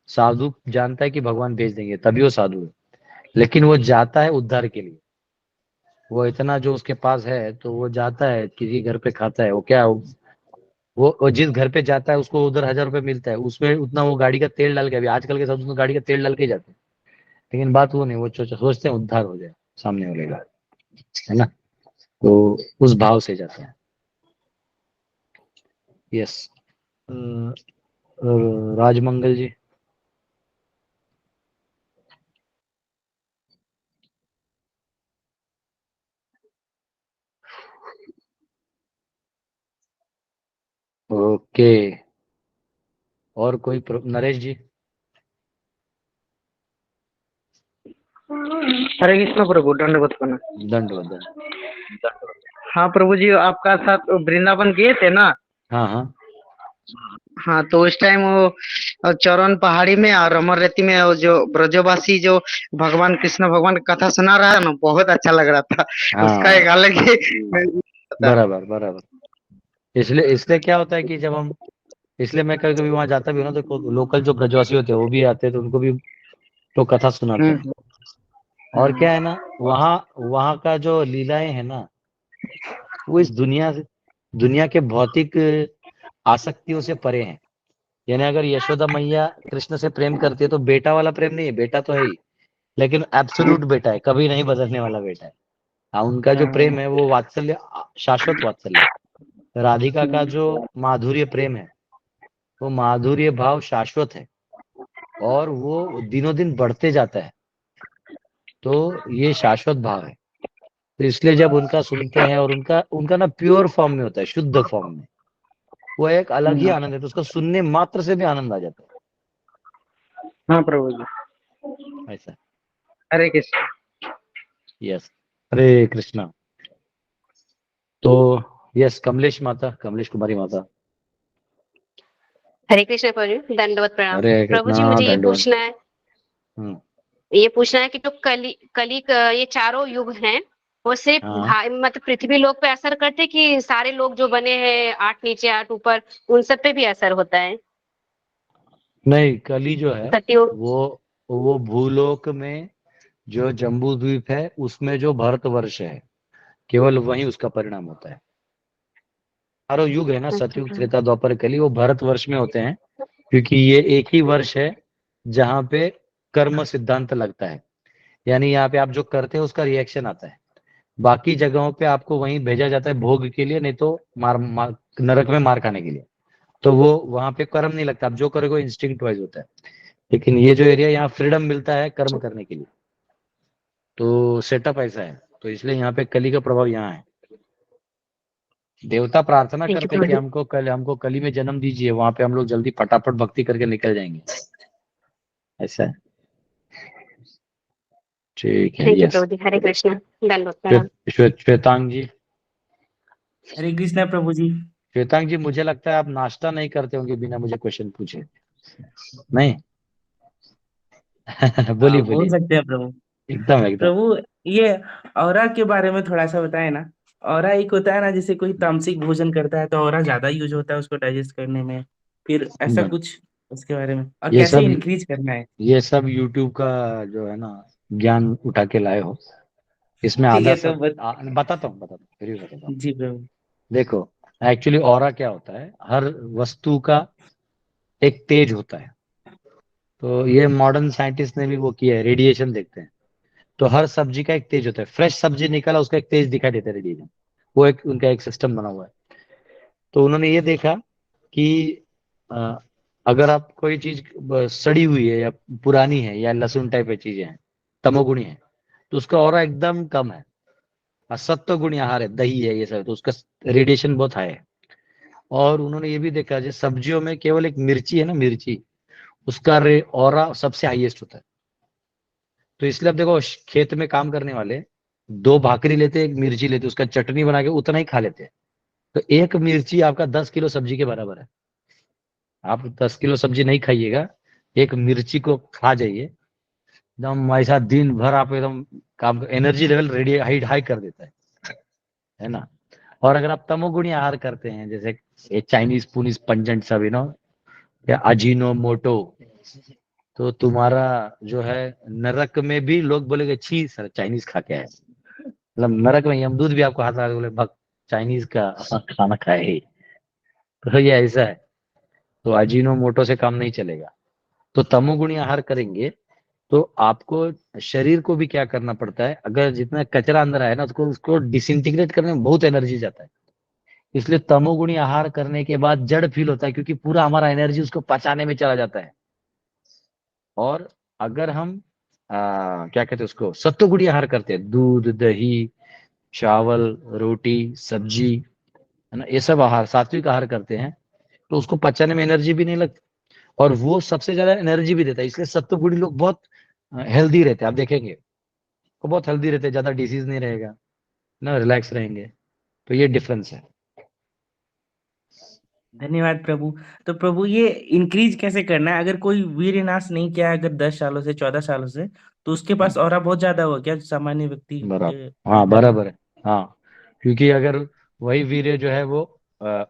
साधु जानता है कि भगवान भेज देंगे तभी वो साधु है, लेकिन वो जाता है उद्धार के लिए। वो इतना जो उसके पास है तो वो जाता है किसी घर पे खाता है, वो क्या वो जिस घर पे जाता है उसको उधर 1,000 रुपये मिलता है, उसमें उतना वो गाड़ी का तेल डाल के, अभी आजकल के साधु उसमें गाड़ी का तेल डाल के ही जाते हैं। लेकिन बात वो नहीं, वो सोचते हैं उद्धार हो जाए सामने वाले का, है ना, तो उस भाव से जाते हैं। यस। राजमंगल जी। ओके। और कोई नरेश जी। हरे कृष्ण प्रभु, दंडवत प्रणाम। दंडवत दंड। हाँ प्रभु जी, आपका साथ वृंदावन गए थे ना? हाँ हाँ। हाँ, तो उस टाइम वो चौरन पहाड़ी में और अमर रेती में वो जो ब्रजवासी जो भगवान कृष्ण भगवान की कथा सुना रहा है ना, बहुत अच्छा लग रहा था। उसका एक हाँ अलग ही था। बराबर बराबर। इसलिए इसलिए क्या होता है कि जब हम, इसलिए मैं कभी कभी वहां जाता भी हूँ ना, तो लोकल जो ब्रजवासी होते हैं वो भी आते हैं, तो उनको भी तो कथा सुनाते हैं। हम्म, और क्या है ना, वहाँ वहाँ का जो लीलाएं है ना, वो इस दुनिया के भौतिक आसक्तियों से परे हैं। यानी अगर यशोदा मैया कृष्ण से प्रेम करती है तो बेटा वाला प्रेम नहीं है, बेटा तो है ही, लेकिन एब्सोल्यूट बेटा है, कभी नहीं बदलने वाला बेटा है। हाँ, उनका जो प्रेम है वो वात्सल्य, शाश्वत वात्सल्य है। राधिका का जो माधुर्य प्रेम है, वो माधुर्य भाव शाश्वत है, और वो दिनों दिन बढ़ते जाता है। तो ये शाश्वत भाव है। तो इसलिए जब उनका सुनते हैं, और उनका उनका ना प्योर फॉर्म में होता है, शुद्ध फॉर्म में, वो एक अलग ही आनंद है। तो उसको सुनने मात्र से भी आनंद आ जाता हाँ प्रभु जी। है ऐसा। हरे कृष्ण। यस। हरे कृष्णा। तो यस, कमलेश माता, कमलेश कुमारी माता। हरे कृष्ण प्रभु जी, दंडवत प्रणाम। हरे प्रभु कृष्णा। जी, मुझे दंडवत। हम्म। ये पूछना है कि जो कली कली ये चारों युग हैं, वो सिर्फ हाँ मतलब पृथ्वी लोक पे असर करते कि सारे लोग जो बने हैं, 8 नीचे 8 ऊपर, उन सब पे भी असर होता है? नहीं, कली जो है सतयुग। वो भूलोक में जो जम्बू द्वीप है उसमें जो भारतवर्ष है, केवल वही उसका परिणाम होता है। चारों युग है ना, सतयुग अच्छा। त्रेता द्वापर कली, वो भारतवर्ष में होते हैं, क्योंकि ये एक ही वर्ष है जहाँ पे कर्म सिद्धांत लगता है। यानी यहाँ पे आप जो करते हैं उसका रिएक्शन आता है। बाकी जगहों पे आपको वहीं भेजा जाता है भोग के लिए, नहीं तो नरक में मार खाने के लिए। तो वो वहां पे कर्म नहीं लगता, आप जो करोगे इंस्टिंक्ट वाइज होता है। लेकिन ये जो एरिया, यहाँ फ्रीडम मिलता है कर्म करने के लिए। तो सेटअप ऐसा है, तो इसलिए यहाँ पे कली का प्रभाव यहाँ है। देवता प्रार्थना थैंक यू करते हैं प्रभु कि जी। हमको कली में जन्म दीजिए, वहां पे हम लोग जल्दी फटाफट भक्ति करके निकल जाएंगे। ऐसा है। ठीक है। Thank you yes. प्रभु जी। हरे कृष्ण, दंडवत प्रणाम। श्वेतांग जी। हरे कृष्णा प्रभु जी। श्वेतांग जी, मुझे लगता है आप नाश्ता नहीं करते होंगे बिना मुझे क्वेश्चन पूछे। नहीं। बोलिए बोल बोलिए। सकते हैं प्रभु। एकदम एकदम। प्रभु, ये ऑरा के बारे में थोड़ा सा बताए ना। ऑरा एक होता है ना, जैसे कोई तामसिक भोजन करता है तो ऑरा ज्यादा यूज होता है उसको डाइजेस्ट करने में, फिर ऐसा बस, कुछ उसके बारे में, और ये कैसे सब इंक्रीज करना है। ये सब यूट्यूब का जो है ना, ज्ञान उठा के लाए हो। इसमें ठीक आधा है तो सब बताता हूँ फिर भी बताता हूँ। जी प्रभु। देखो, एक्चुअली ऑरा क्या होता है, हर वस्तु का एक तेज होता है। तो ये मॉडर्न साइंटिस्ट ने भी वो किया है, रेडिएशन देखते हैं। तो हर सब्जी का एक तेज होता है, फ्रेश सब्जी निकाला उसका एक तेज दिखाई देता है, रेडिएशन। वो एक उनका एक सिस्टम बना हुआ है। तो उन्होंने ये देखा कि अ, अगर आप कोई चीज सड़ी हुई है या पुरानी है या लहसुन टाइप की चीजें हैं, तमोगुणी है, तो उसका ऑरा एकदम कम है। और सत्व गुणी आहार है, दही है, ये सब, तो उसका रेडिएशन बहुत हाई है। और उन्होंने ये भी देखा, जैसे सब्जियों में केवल एक मिर्ची है ना, मिर्ची, उसका ऑरा सबसे हाईएस्ट होता है। तो इसलिए अब देखो, खेत में काम करने वाले 2 भाकरी लेते, एक मिर्ची लेते, उसका चटनी बना के उतना ही खा लेते हैं। तो एक मिर्ची आपका 10 किलो सब्जी के बराबर है। आप 10 किलो सब्जी नहीं खाइएगा, एक मिर्ची को खा जाइए, एकदम ऐसा दिन भर आप एकदम काम, energy level ready high high कर देता है ना। और अगर आप तमोगुणी आहार करते हैं, जैसे ये चाइनीज पुनिस पंजेंट सब या अजीनो मोटो, तो तुम्हारा जो है नरक में भी लोग बोलेंगे छी सर चाइनीज खा के आए, मतलब नरक में यमदूत भी आपको हाथ लगा के बोले भग चाइनीज का खाना खाए ही। तो ये ऐसा है, तो अजीनो मोटो से काम नहीं चलेगा। तो तमोगुणी आहार करेंगे तो आपको शरीर को भी क्या करना पड़ता है, अगर जितना कचरा अंदर आया ना उसको डिसइंटीग्रेट करने में बहुत एनर्जी जाता है। इसलिए तमोगुणी आहार करने के बाद जड़ फील होता है, क्योंकि पूरा हमारा एनर्जी उसको पचाने में चला जाता है। और अगर हम क्या कहते हैं उसको सत्वगुणी आहार करते हैं, दूध दही चावल रोटी सब्जी है ना, ये सब आहार सात्विक आहार करते हैं, तो उसको पचाने में एनर्जी भी नहीं लगती और वो सबसे ज्यादा एनर्जी भी देता है। इसलिए सत्वगुणी लोग बहुत हेल्दी रहते हैं, आप देखेंगे वो बहुत हेल्दी रहते हैं, ज्यादा डिसीज नहीं रहेगा ना, रिलैक्स रहेंगे। तो ये डिफरेंस है। धन्यवाद प्रभु। तो प्रभु ये इंक्रीज कैसे करना है? अगर कोई वीर्य नाश नहीं किया अगर 10 सालों से 14 सालों से, तो उसके पास ऑरा बहुत ज्यादा होगा क्या सामान्य व्यक्ति बराबर, के हाँ कंपेयर में? बराबर है। हाँ, क्योंकि अगर वही वीर्य जो है वो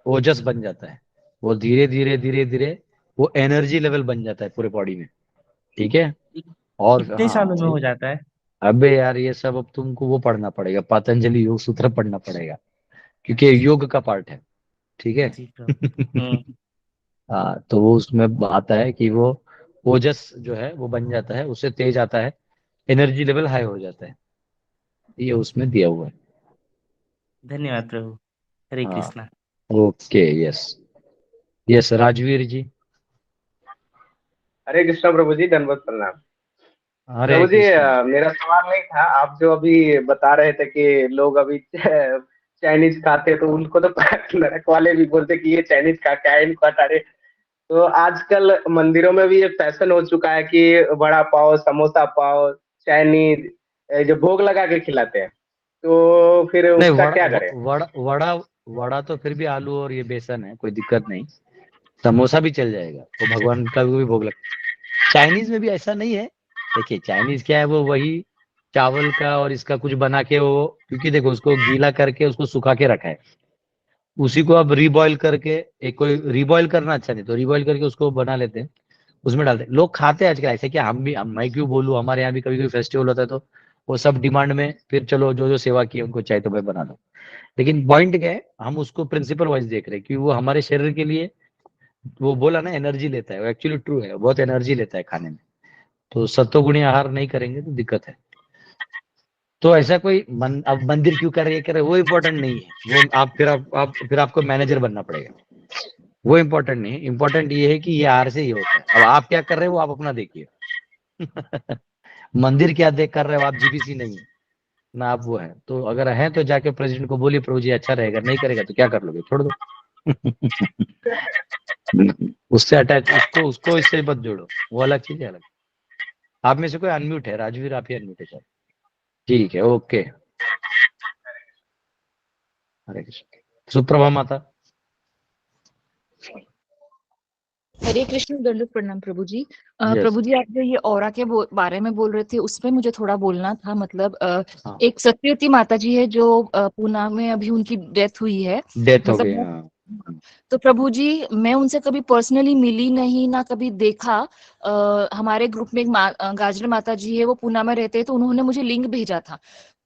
ओजस बन जाता है, वो धीरे धीरे धीरे धीरे वो एनर्जी लेवल बन जाता है पूरे बॉडी में। ठीक है। और कितने हाँ, सालों में हो जाता है? अबे यार ये सब अब तुमको वो पढ़ना पड़ेगा, पतंजलि योग सूत्र पढ़ना पड़ेगा, क्योंकि ये योग का पार्ट है। ठीक है। जी प्रभु। हाँ, तो वो उसमें आता है कि वो ओजस जो है वो बन जाता है, उससे तेज आता है, एनर्जी लेवल हाई हो जाता है, ये उसमें दिया हुआ है। धन्यवाद प्रभु। हरे हाँ, Krishna. Okay, yes yes Rajveer ji. Hare Krishna प्रभु जी, दंडवत प्रणाम। हरे प्रभु जी, कृष्णा। मेरा सवाल नहीं था। आप जो अभी बता रहे थे कि लोग अभी चाइनीज खाते हैं, तो उनको तो नरक वाले भी बोलते कि ये चाइनीज खा क्या है, इनको हटा रहे। तो आजकल मंदिरों में भी ये फैशन हो चुका है कि वड़ा पाव समोसा पाव चाइनीज जो भोग लगा के खिलाते हैं, तो फिर नहीं, उसका वड़ा क्या व- करें? वड़ा वड़ा वड़ा तो फिर भी आलू और ये बेसन है, कोई दिक्कत नहीं। समोसा भी चल जाएगा, तो भगवान का भी भोग लग। चाइनीज में भी ऐसा नहीं है। देखिए चाइनीज क्या है, वो वही चावल का और इसका कुछ बना के वो, क्योंकि देखो उसको गीला करके उसको सुखा के रखा है, उसी को आप रिबॉयल करके, एक कोई रिबॉयल करना अच्छा नहीं तो रिबॉयल करके उसको बना लेते हैं, उसमें डालते हैं। लोग खाते हैं आजकल ऐसे, क्या हम भी, मैं क्यों बोलूं, हमारे यहाँ भी कभी कभी फेस्टिवल होता है तो वो सब डिमांड में, फिर चलो जो जो सेवा की है उनको चाहे तो मैं बना दो। लेकिन पॉइंट क्या है, हम उसको प्रिंसिपल वाइज देख रहे हैं कि वो हमारे शरीर के लिए, वो बोला ना एनर्जी लेता है, वो एक्चुअली ट्रू है, बहुत एनर्जी लेता है खाने में। तो सत्वगुणी आहार नहीं करेंगे तो दिक्कत है। तो ऐसा कोई अब मंदिर क्यों कर रही है, करे वो इम्पोर्टेंट नहीं है, वो आप फिर आपको मैनेजर बनना पड़ेगा, वो इम्पोर्टेंट नहीं है। इम्पोर्टेंट ये है कि ये आहार से ही होता है। अब आप क्या कर रहे हो वो आप अपना देखिए। मंदिर क्या देख कर रहे हो आप, जीबीसी नहीं है ना, आप वो है। तो अगर है तो जाके प्रेसिडेंट को बोलिए प्रभु जी अच्छा रहेगा, नहीं करेगा तो क्या कर लोगे, छोड़ दो। उससे अटैच, उसको उसको इससे मत जोड़ो, वो अलग चीज है, अलग। आप में से कोई अनम्यूट है, राजवीर आप ही अनम्यूट है शायद। ठीक है, ओके। हरे कृष्ण। सुप्रभा माता। हरे कृष्ण, दंडवत प्रणाम प्रभु जी। यस। प्रभु जी, आप जो ये ऑरा के बारे में बोल रहे थे उसमें मुझे थोड़ा बोलना था। मतलब हाँ, एक सत्यवती माता जी है जो पूना में अभी उनकी डेथ हुई है। डेथ हो गई, मतलब हाँ। तो प्रभु जी, मैं उनसे कभी पर्सनली मिली नहीं ना कभी देखा। हमारे ग्रुप में एक गाजर माता जी है, वो पूना में रहते हैं, तो उन्होंने मुझे लिंक भेजा था।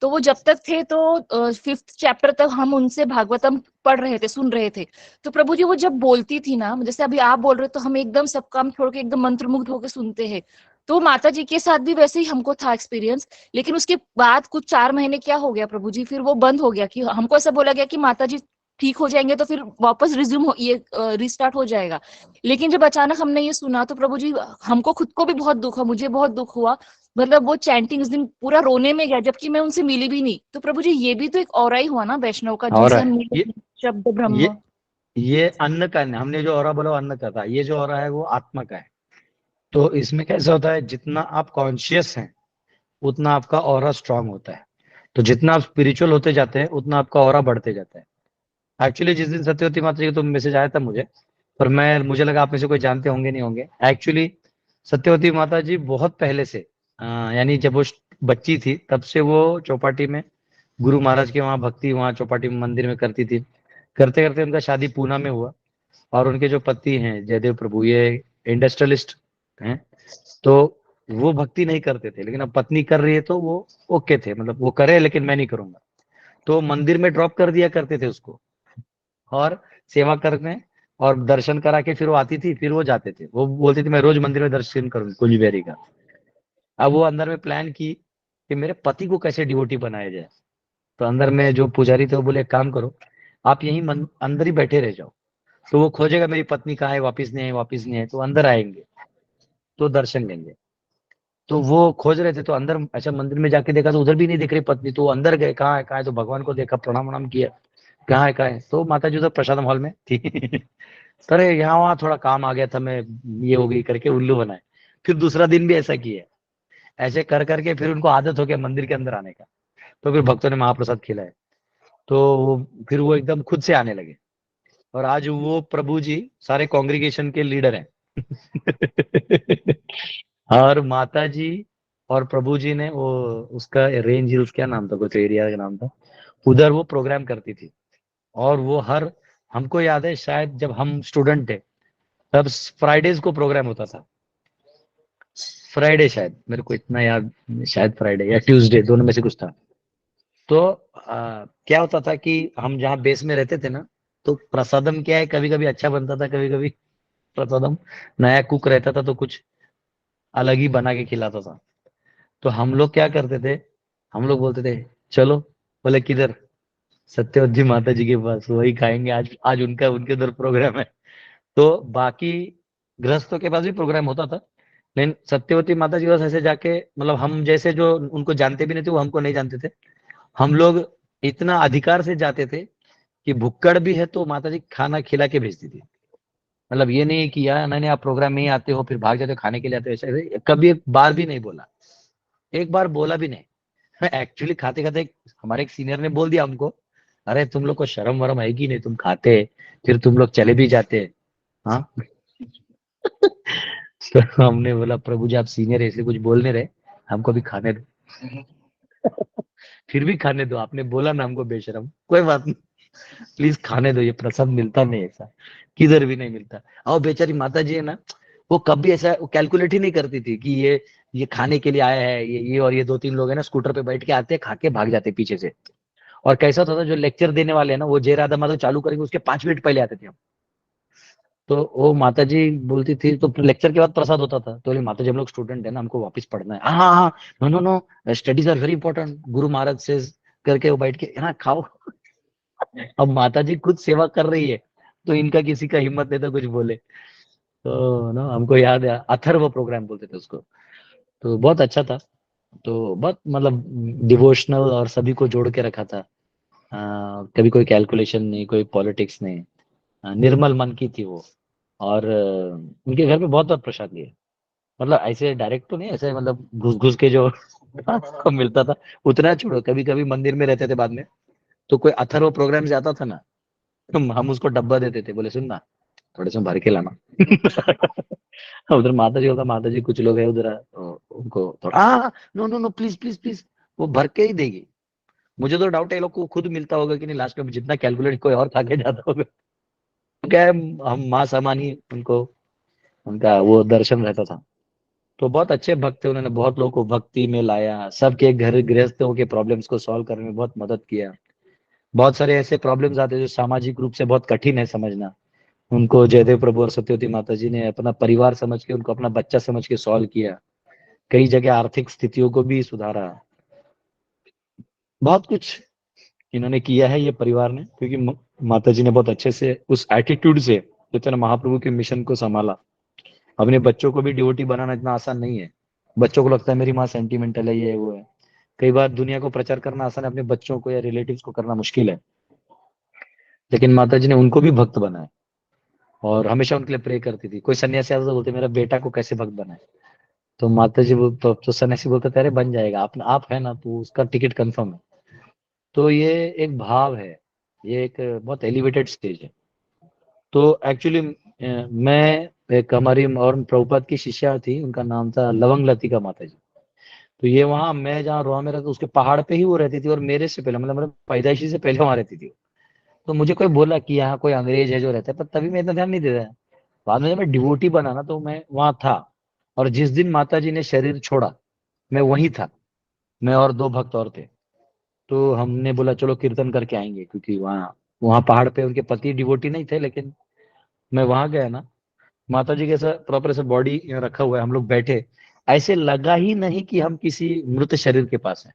तो वो जब तक थे तो 5th चैप्टर तक हम उनसे भागवतम पढ़ रहे थे, सुन रहे थे। तो प्रभु जी वो जब बोलती थी ना, जैसे अभी आप बोल रहे हो, तो हम एकदम सब काम छोड़ के एकदम मंत्रमुग्ध होकर सुनते हैं। तो माता जी के साथ भी वैसे ही हमको था एक्सपीरियंस। लेकिन उसके बाद कुछ 4 महीने क्या हो गया प्रभु जी, फिर वो बंद हो गया। कि हमको ऐसा बोला गया कि माता जी ठीक हो जाएंगे तो फिर वापस रिज्यूम हो, ये रिस्टार्ट हो जाएगा। लेकिन जब अचानक हमने ये सुना तो प्रभु जी हमको खुद को भी बहुत दुख हुआ, मुझे बहुत दुख हुआ। मतलब वो चैंटिंग उस दिन पूरा रोने में गया, जबकि मैं उनसे मिली भी नहीं। तो प्रभु जी ये भी तो एक ऑरा ही हुआ ना वैष्णव का, और जिनसे हम मिले ये नहीं। शब्द ये ब्रह्म। ये अन्न का, हमने जो ऑरा बोला वो अन्न का था, ये जो ऑरा है वो आत्मा का है। तो इसमें कैसा होता है, जितना आप कॉन्शियस हैं उतना आपका ऑरा स्ट्रांग होता है। तो जितना आप स्पिरिचुअल होते जाते हैं उतना आपका ऑरा बढ़ते जाता है। एक्चुअली जिस दिन सत्यवती माता जी का तो मैसेज आया था मुझे, पर मुझे लगा आप में से कोई जानते होंगे नहीं होंगे। एक्चुअली सत्यवती माता जी बहुत पहले से यानी जब वो बच्ची थी तब से वो चौपाटी में गुरु महाराज के वहाँ भक्ति वहाँ चौपाटी मंदिर में करती थी। करते करते उनका शादी पूना में हुआ और उनके जो पति हैं जयदेव प्रभु, ये इंडस्ट्रियलिस्ट हैं, तो वो भक्ति नहीं करते थे, लेकिन अब पत्नी कर रही है तो वो ओके थे, मतलब वो करे लेकिन मैं नहीं करूंगा। तो मंदिर में ड्रॉप कर दिया करते थे उसको और सेवा करने और दर्शन करा के फिर वो आती थी, फिर वो जाते थे। वो बोलती थी मैं रोज मंदिर में दर्शन करूँ कुंज बिहारी का। अब वो अंदर में प्लान की कि मेरे पति को कैसे डिवोटी बनाया जाए। तो अंदर में जो पुजारी थे वो बोले एक काम करो, आप यहीं अंदर ही बैठे रह जाओ, तो वो खोजेगा मेरी पत्नी कहाँ है, वापिस नहीं है, वापिस नहीं है, तो अंदर आएंगे तो दर्शन लेंगे। तो वो खोज रहे थे, तो अंदर अच्छा मंदिर में जाके देखा तो उधर भी नहीं दिख रही पत्नी, तो वो अंदर गए कहाँ है कहाँ है, तो भगवान को देखा, प्रणाम वणाम किया, कहाँ है, तो माता जी उधर प्रसादम हॉल में थी। अरे यहाँ वहाँ थोड़ा काम आ गया था, मैं ये हो गई करके उल्लू बनाए। फिर दूसरा दिन भी ऐसा किया, ऐसे कर करके फिर उनको आदत हो गया मंदिर के अंदर आने का। तो फिर भक्तों ने महाप्रसाद खिलाया, तो फिर वो एकदम खुद से आने लगे और आज वो प्रभु जी सारे कांग्रीगेशन के लीडर हैं। और माता जी और प्रभु जी ने वो उसका रेंज हिल्स क्या नाम था, कुछ एरिया का नाम था, उधर वो प्रोग्राम करती थी। और वो हर, हमको याद है शायद जब हम स्टूडेंट थे तब फ्राइडेज को प्रोग्राम होता था, फ्राइडे शायद, मेरे को इतना याद, शायद फ्राइडे या ट्यूसडे दोनों में से कुछ था। तो क्या होता था कि हम जहाँ बेस में रहते थे ना, तो प्रसादम क्या है, कभी कभी अच्छा बनता था, कभी कभी प्रसादम नया कुक रहता था तो कुछ अलग ही बना के खिलाता था। तो हम लोग क्या करते थे, हम लोग बोलते थे चलो, बोले किधर, सत्यवती माता जी के पास, वही खाएंगे आज, आज उनका उनके उधर प्रोग्राम है। तो बाकी गृहस्थों के पास भी प्रोग्राम होता था, लेकिन सत्यवती माता जी के पास ऐसे जाके, मतलब हम जैसे जो उनको जानते भी नहीं थे वो हमको नहीं जानते थे, हम लोग इतना अधिकार से जाते थे कि भुक्कड़ भी है तो माता जी खाना खिला के भेजती थी। मतलब ये नहीं कि यार नहीं नहीं आप प्रोग्राम में ही आते हो फिर भाग जाते हो खाने के लिए आते हो, ऐसे कभी एक बार भी नहीं बोला, एक बार बोला भी नहीं। एक्चुअली खाते खाते हमारे एक सीनियर ने बोल दिया हमको, अरे तुम लोग को शर्म वरम है कि नहीं, तुम खाते फिर तुम लोग चले भी जाते। हाँ। तो हमने बोला प्रभु जी आप सीनियर ऐसे कुछ बोलने रहे, हमको भी खाने दो। फिर भी खाने दो, आपने बोला ना हमको बेशरम, कोई बात नहीं, प्लीज खाने दो, ये प्रसाद मिलता नहीं ऐसा, किधर भी नहीं मिलता। और बेचारी माता जी है ना, वो कभी ऐसा कैलकुलेट ही नहीं करती थी कि ये खाने के लिए आया है, ये और ये दो तीन लोग है ना स्कूटर पे बैठ के आते खा के भाग जाते पीछे से। और कैसा होता था, जो लेक्चर देने वाले हैं ना वो जय राधा माधव चालू करेंगे उसके 5 मिनट पहले आते थे हम। तो वो माता जी बोलती थी, तो लेक्चर के बाद प्रसाद होता था, तो बोली माता जी हम लोग स्टूडेंट है ना, हमको वापस पढ़ना है। हाँ हाँ हाँ, no no no, studies are very important, Guru Maharaj से करके वो बैठ के है ना खाओ। अब माता जी खुद सेवा कर रही है तो इनका किसी का हिम्मत नहीं था कुछ बोले। तो ना हमको याद है अथर्व प्रोग्राम बोलते थे उसको, तो बहुत अच्छा था। तो बहुत मतलब डिवोशनल और सभी को जोड़ के रखा था। कभी कोई कैलकुलेशन नहीं, कोई पॉलिटिक्स नहीं, निर्मल मन की थी वो। और उनके घर पे बहुत बार प्रसाद लिए, मतलब ऐसे डायरेक्ट तो नहीं, ऐसे मतलब घुस घुस के जो को मिलता था उतना छोड़ो। कभी कभी मंदिर में रहते थे बाद में, तो कोई अथर्व प्रोग्राम से आता था ना, हम उसको डब्बा देते थे, बोले सुन ना थोड़े से भर के लाना। उधर माता जी होता, माता जी कुछ लोग है उधर, उनको थोड़ा no no no please please please, वो भर के ही देगी। मुझे तो डाउट है ये लोग को खुद मिलता होगा कि नहीं, लास्ट में जितना कैलकुलेट कोई और खा के जाता होगा। तो क्या है, हम माँ समान ही उनको, उनका वो दर्शन रहता था। तो बहुत अच्छे भक्त थे, उन्होंने बहुत लोगों को भक्ति में लाया, सबके घर गृहस्थों के प्रॉब्लम्स को सॉल्व करने में बहुत मदद किया। बहुत सारे ऐसे प्रॉब्लम्स आते हैं जो सामाजिक रूप से बहुत कठिन है समझना, उनको जयदेव प्रभु और सत्यवती माता जी ने अपना परिवार समझ के, उनको अपना बच्चा समझ के सॉल्व किया। कई जगह आर्थिक स्थितियों को भी सुधारा, बहुत कुछ इन्होंने किया है ये परिवार ने, क्योंकि माता जी ने बहुत अच्छे से उस एटीट्यूड से चैतन्य महाप्रभु के मिशन को संभाला। अपने बच्चों को भी डिवोटी बनाना इतना आसान नहीं है। बच्चों को लगता है मेरी माँ सेंटिमेंटल है, ये वो है। कई बार दुनिया को प्रचार करना आसान है, अपने बच्चों को या रिलेटिव्स को करना मुश्किल है। लेकिन माता जी ने उनको भी भक्त बनाया और हमेशा उनके लिए प्रे करती थी। कोई सन्यासी आता तो बोलते मेरा बेटा को कैसे भक्त बनाए, तो माता जी तो सन्यासी बोलते थे अरे बन जाएगा, आप है ना, तो उसका टिकट कंफर्म है। तो ये एक भाव है, ये एक बहुत एलिवेटेड स्टेज है। तो एक्चुअली मैं एक हमारी और प्रभुपाद की शिष्या थी, उनका नाम था लवंग लतिका माता जी। तो ये वहां मैं जहाँ रोहा में रहता उसके पहाड़ पे ही वो रहती थी, और मेरे से पहले मतलब मेरे पैदाइशी से पहले वहां रहती थी। तो मुझे कोई बोला कि यहाँ कोई अंग्रेज है जो रहता है, पर तभी मैं इतना ध्यान नहीं देता। बाद में जब मैं डिवोटी बना ना, तो मैं वहां था। और जिस दिन माता जी ने शरीर छोड़ा, मैं वहीं था, मैं और 2 भक्त और थे। तो हमने बोला चलो कीर्तन करके आएंगे, क्योंकि वहाँ वहाँ पहाड़ पे उनके पति डिवोटी नहीं थे। लेकिन मैं वहां गया ना, माता जी के ऐसा प्रॉपर ऐसा बॉडी रखा हुआ है, हम लोग बैठे, ऐसे लगा ही नहीं कि हम किसी मृत शरीर के पास हैं।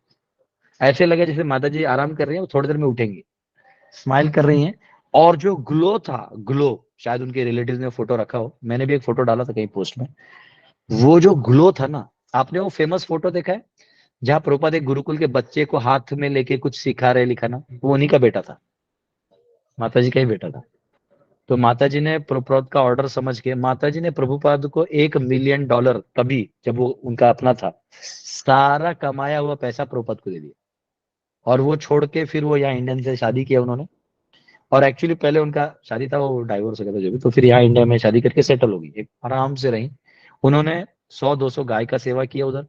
ऐसे लगे जैसे माता जी आराम कर रही हैं, वो थोड़ी देर में उठेंगी, स्माइल कर रही हैं। और जो ग्लो था, ग्लो, शायद उनके रिलेटिव ने फोटो रखा हो, मैंने भी एक फोटो डाला था कहीं पोस्ट में। वो जो ग्लो था ना, आपने वो फेमस फोटो देखा है जहाँ प्रभुपाद एक गुरुकुल के बच्चे को हाथ में लेके कुछ सिखा रहे लिखाना, वो उन्हीं का बेटा था, माता जी का ही बेटा था। तो माता जी ने प्रभुपाद का ऑर्डर समझ के, माता जी ने प्रभुपाद को $1 मिलियन, तभी जब वो उनका अपना था, सारा कमाया हुआ पैसा प्रभुपाद को दे दिया। और वो छोड़ के फिर वो यहाँ इंडियन से शादी किया उन्होंने। और एक्चुअली पहले उनका शादी था, वो डाइवोर्स हो गया था जो भी, तो फिर यहाँ इंडिया में शादी करके सेटल हो गई, एक आराम से रही। उन्होंने 100-200 गाय का सेवा किया उधर।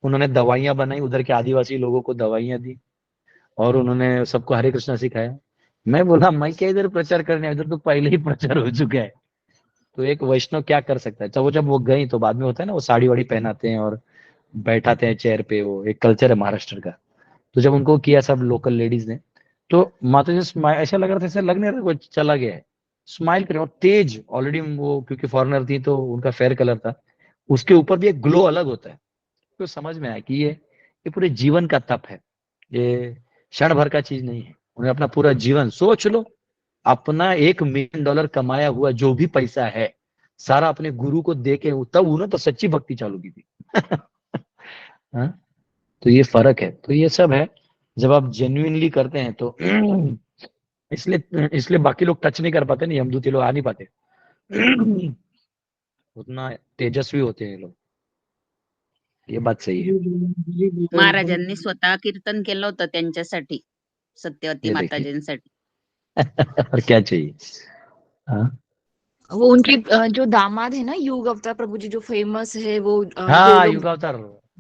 उन्होंने दवाइयां बनाई, उधर के आदिवासी लोगों को दवाइयां दी, और उन्होंने सबको हरे कृष्णा सिखाया। मैं बोला मैं क्या इधर प्रचार करने, इधर तो पहले ही प्रचार हो चुका है। तो एक वैष्णव क्या कर सकता है। तो जब वो गई, तो बाद में होता है ना, वो साड़ी वाड़ी पहनाते हैं और बैठाते हैं चेयर पे, वो एक कल्चर है महाराष्ट्र का। तो जब उनको किया सब लोकल लेडीज ने, तो माता जी स्माइल, ऐसा लग रहा था, ऐसा लग नहीं रहा था कोई चला गया है, स्माइल करे। और तेज, ऑलरेडी वो क्योंकि फॉरेनर थी तो उनका फेयर कलर था, उसके ऊपर भी एक ग्लो अलग होता है। तो समझ में आया कि ये पूरे जीवन का तप है, ये क्षण भर का चीज नहीं है। उन्हें अपना पूरा जीवन, सोच लो, अपना $1 मिलियन कमाया हुआ जो भी पैसा है, सारा अपने गुरु को दे के, तब उन्होंने तो सच्ची भक्ति चालू की थी। हाँ? तो ये फर्क है, तो ये सब है। जब आप जेन्युइनली करते हैं तो इसलिए इसलिए बाकी लोग टच नहीं कर पाते, नहीं यमदूती लोग आ नहीं पाते। उतना तेजस्वी होते हैं ये लोग, ये बात सही है। महाराजांनी स्वतः कीर्तन केलं होतं त्यांच्यासाठी, सत्यवती ये देखिए। माताजींसाठी. और क्या चाहिए। हाँ वो उनकी जो दामाद है ना युग अवतार प्रभु जी, जो फेमस है, वो हाँ, गोलोक। युगावतार।